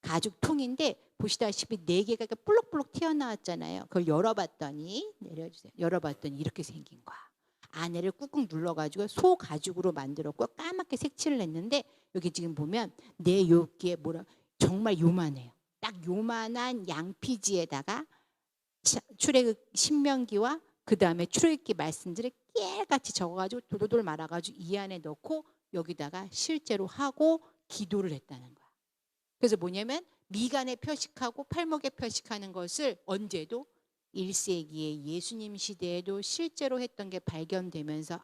가죽통인데 보시다시피 4개가 볼록볼록 튀어나왔잖아요. 그걸 열어봤더니 내려주세요. 열어봤더니 이렇게 생긴 거야. 안에를 꾹꾹 눌러가지고 소 가죽으로 만들었고 까맣게 색칠을 했는데 여기 지금 보면 내 여기에 정말 요만해요. 딱 요만한 양피지에다가 출애굽 신명기와 그 다음에 출애굽기 말씀들을 깨알같이 적어가지고 돌돌돌 말아가지고 이 안에 넣고 여기다가 실제로 하고 기도를 했다는 거야. 그래서 뭐냐면 미간에 표식하고 팔목에 표식하는 것을 언제도 1세기에 예수님 시대에도 실제로 했던 게 발견되면서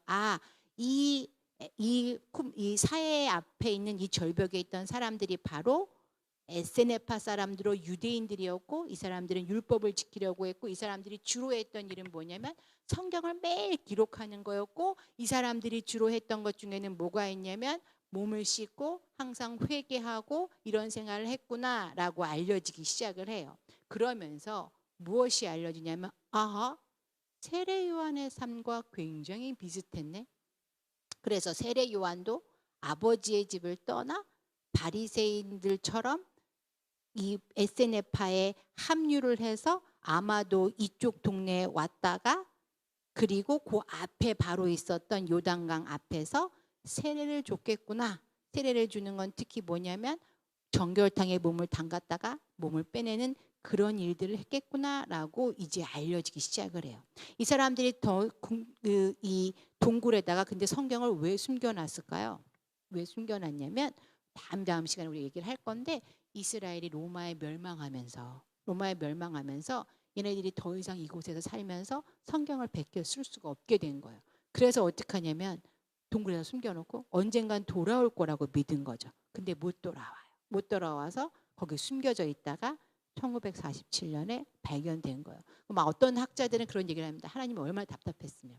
이 사해 앞에 있는 이 절벽에 있던 사람들이 바로 에세네파 사람들로 유대인들이었고 이 사람들은 율법을 지키려고 했고 이 사람들이 주로 했던 일은 뭐냐면 성경을 매일 기록하는 거였고 이 사람들이 주로 했던 것 중에는 뭐가 있냐면 몸을 씻고 항상 회개하고 이런 생활을 했구나라고 알려지기 시작을 해요. 그러면서 무엇이 알려지냐면 세례 요한의 삶과 굉장히 비슷했네. 그래서 세례 요한도 아버지의 집을 떠나 바리새인들처럼 이 에세네파에 합류를 해서 아마도 이쪽 동네에 왔다가 그리고 그 앞에 바로 있었던 요단강 앞에서 세례를 줬겠구나. 세례를 주는 건 특히 뭐냐면 정결탕에 몸을 담갔다가 몸을 빼내는 그런 일들을 했겠구나라고 이제 알려지기 시작을 해요. 이 사람들이 이 동굴에다가 근데 성경을 왜 숨겨놨을까요? 왜 숨겨놨냐면 다음 시간에 우리 얘기를 할 건데 이스라엘이 로마에 멸망하면서 얘네들이 더 이상 이곳에서 살면서 성경을 베껴 쓸 수가 없게 된 거예요. 그래서 어떻게 하냐면 동굴에서 숨겨놓고 언젠간 돌아올 거라고 믿은 거죠. 근데 못 돌아와요. 못 돌아와서 거기 숨겨져 있다가 1947년에 발견된 거예요. 막 어떤 학자들은 그런 얘기를 합니다. 하나님이 얼마나 답답했으면.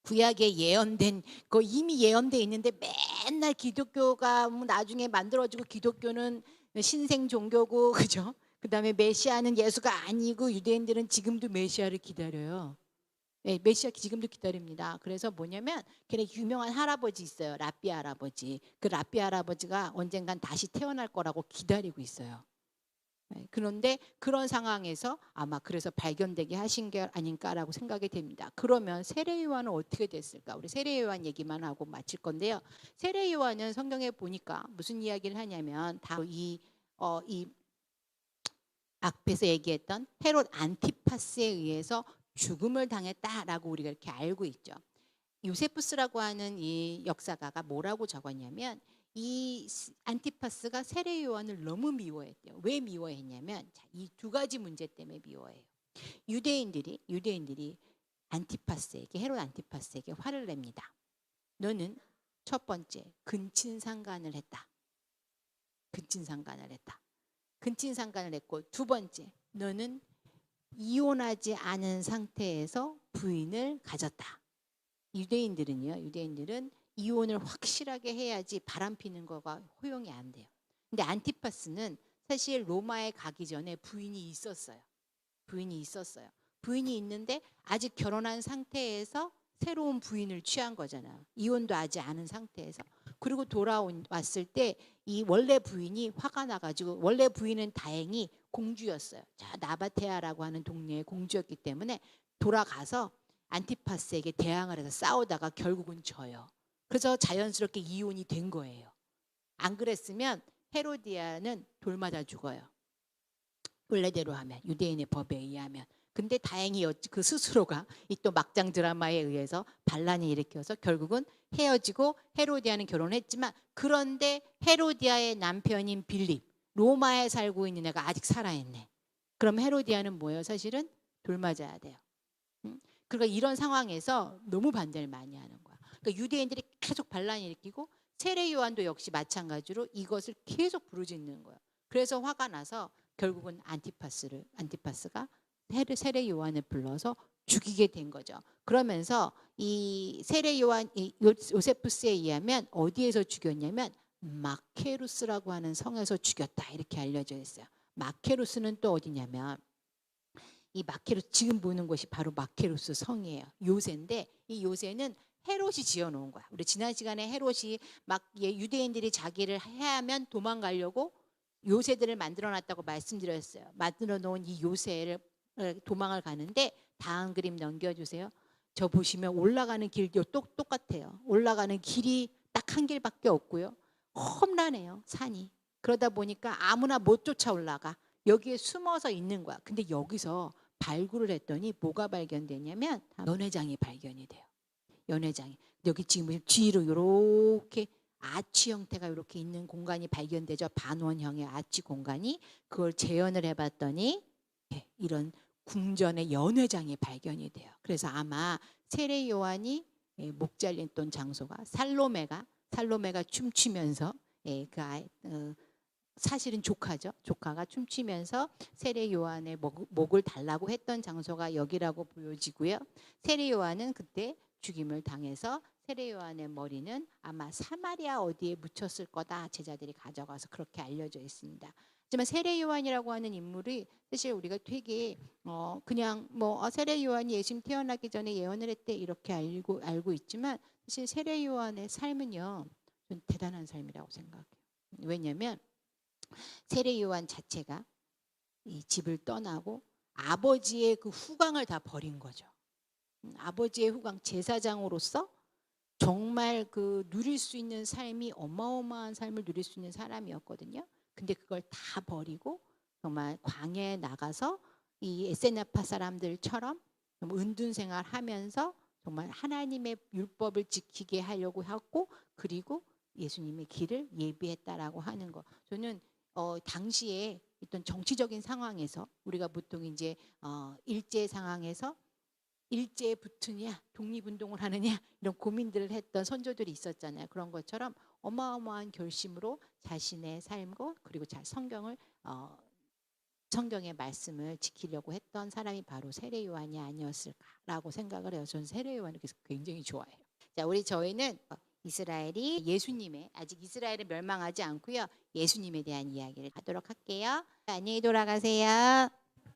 구약에 예언된 거 이미 예언돼 있는데 맨날 기독교가 나중에 만들어지고 기독교는 신생 종교고 그죠? 그다음에 메시아는 예수가 아니고 유대인들은 지금도 메시아를 기다려요. 네, 메시아 지금도 기다립니다. 그래서 뭐냐면 걔네 유명한 할아버지 있어요. 라삐 할아버지. 그 라삐 할아버지가 언젠간 다시 태어날 거라고 기다리고 있어요. 네, 그런데 그런 상황에서 아마 그래서 발견되게 하신 게 아닌가라고 생각이 됩니다. 그러면 세례 요한은 어떻게 됐을까? 우리 세례 요한 얘기만 하고 마칠 건데요. 세례 요한은 성경에 보니까 무슨 이야기를 하냐면 이 앞에서 얘기했던 헤롯 안티파스에 의해서 죽음을 당했다라고 우리가 이렇게 알고 있죠. 요세푸스라고 하는 이 역사가가 뭐라고 적었냐면 이 안티파스가 세례 요한을 너무 미워했대요. 왜 미워했냐면 이 두 가지 문제 때문에 미워해요. 유대인들이 안티파스에게 헤롯 안티파스에게 화를 냅니다. 너는 첫 번째 근친상간을 했다. 근친상간을 했고 두 번째 너는 이혼하지 않은 상태에서 부인을 가졌다. 유대인들은 이혼을 확실하게 해야지 바람피는 거가 허용이 안 돼요. 근데 안티파스는 사실 로마에 가기 전에 부인이 있었어요. 부인이 있는데 아직 결혼한 상태에서 새로운 부인을 취한 거잖아요. 이혼도 하지 않은 상태에서. 그리고 돌아왔을 때 이 원래 부인이 화가 나가지고 원래 부인은 다행히 공주였어요. 자, 나바테아라고 하는 동네의 공주였기 때문에 돌아가서 안티파스에게 대항을 해서 싸우다가 결국은 져요. 그래서 자연스럽게 이혼이 된 거예요. 안 그랬으면 헤로디아는 돌 맞아 죽어요. 원래대로 하면 유대인의 법에 의하면. 근데 다행히 그 스스로가 이 또 막장 드라마에 의해서 반란이 일으켜서 결국은 헤어지고 헤로디아는 결혼했지만 그런데 헤로디아의 남편인 빌립 로마에 살고 있는 애가 아직 살아있네. 그럼 헤로디아는 뭐예요? 사실은 돌 맞아야 돼요. 그러니까 이런 상황에서 너무 반대를 많이 하는 거야. 그러니까 유대인들이 계속 반란을 일으키고 세례 요한도 역시 마찬가지로 이것을 계속 부르짖는 거예요. 그래서 화가 나서 결국은 안티파스가 세례 요한을 불러서 죽이게 된 거죠. 그러면서 이 세례 요한 요세푸스에 의하면 어디에서 죽였냐면 마케루스라고 하는 성에서 죽였다 이렇게 알려져 있어요. 마케루스는 또 어디냐면 이 마케루스 지금 보는 곳이 바로 마케루스 성이에요. 요새인데 이 요새는 헤롯이 지어놓은 거야. 우리 지난 시간에 헤롯이 막 유대인들이 자기를 해하면 도망가려고 요새들을 만들어놨다고 말씀드렸어요. 만들어 놓은 이 요새를 도망을 가는데 다음 그림 넘겨주세요. 저 보시면 올라가는 길도 똑같아요. 올라가는 길이 딱 한 길밖에 없고요. 험난해요. 산이. 그러다 보니까 아무나 못 쫓아 올라가. 여기에 숨어서 있는 거야. 근데 여기서 발굴을 했더니 뭐가 발견되냐면 연회장이 발견이 돼요. 연회장이. 여기 지금 뒤로 이렇게 아치 형태가 이렇게 있는 공간이 발견되죠. 반원형의 아치 공간이. 그걸 재현을 해봤더니 이런 궁전의 연회장이 발견이 돼요. 그래서 아마 세례 요한이 목 잘렸던 장소가 살로메가 춤추면서 사실은 조카죠. 조카가 춤추면서 세례 요한의 목을 달라고 했던 장소가 여기라고 보여지고요. 세례 요한은 그때 죽임을 당해서 세례 요한의 머리는 아마 사마리아 어디에 묻혔을 거다. 제자들이 가져가서 그렇게 알려져 있습니다. 하지만 세례 요한이라고 하는 인물이 사실 우리가 되게 그냥 세례 요한이 예수님 태어나기 전에 예언을 했대 이렇게 알고 있지만 사실 세례 요한의 삶은요 좀 대단한 삶이라고 생각해요. 왜냐하면 세례 요한 자체가 이 집을 떠나고 아버지의 그 후광을 다 버린 거죠. 아버지의 후광 제사장으로서 정말 그 누릴 수 있는 삶이 어마어마한 삶을 누릴 수 있는 사람이었거든요. 근데 그걸 다 버리고 정말 광야에 나가서 이 에세나파 사람들처럼 은둔 생활하면서 정말 하나님의 율법을 지키게 하려고 하고 그리고 예수님의 길을 예비했다라고 하는 거. 저는 당시에 있던 정치적인 상황에서 우리가 보통 이제 일제 상황에서 일제에 붙으냐, 독립운동을 하느냐 이런 고민들을 했던 선조들이 있었잖아요. 그런 것처럼 어마어마한 결심으로 자신의 삶과 그리고 성경의 말씀을 지키려고 했던 사람이 바로 세례 요한이 아니었을까라고 생각을 해요. 저는 세례 요한을 굉장히 좋아해요. 자, 저희는 이스라엘이 아직 이스라엘은 멸망하지 않고요. 예수님에 대한 이야기를 하도록 할게요. 안녕히 돌아가세요.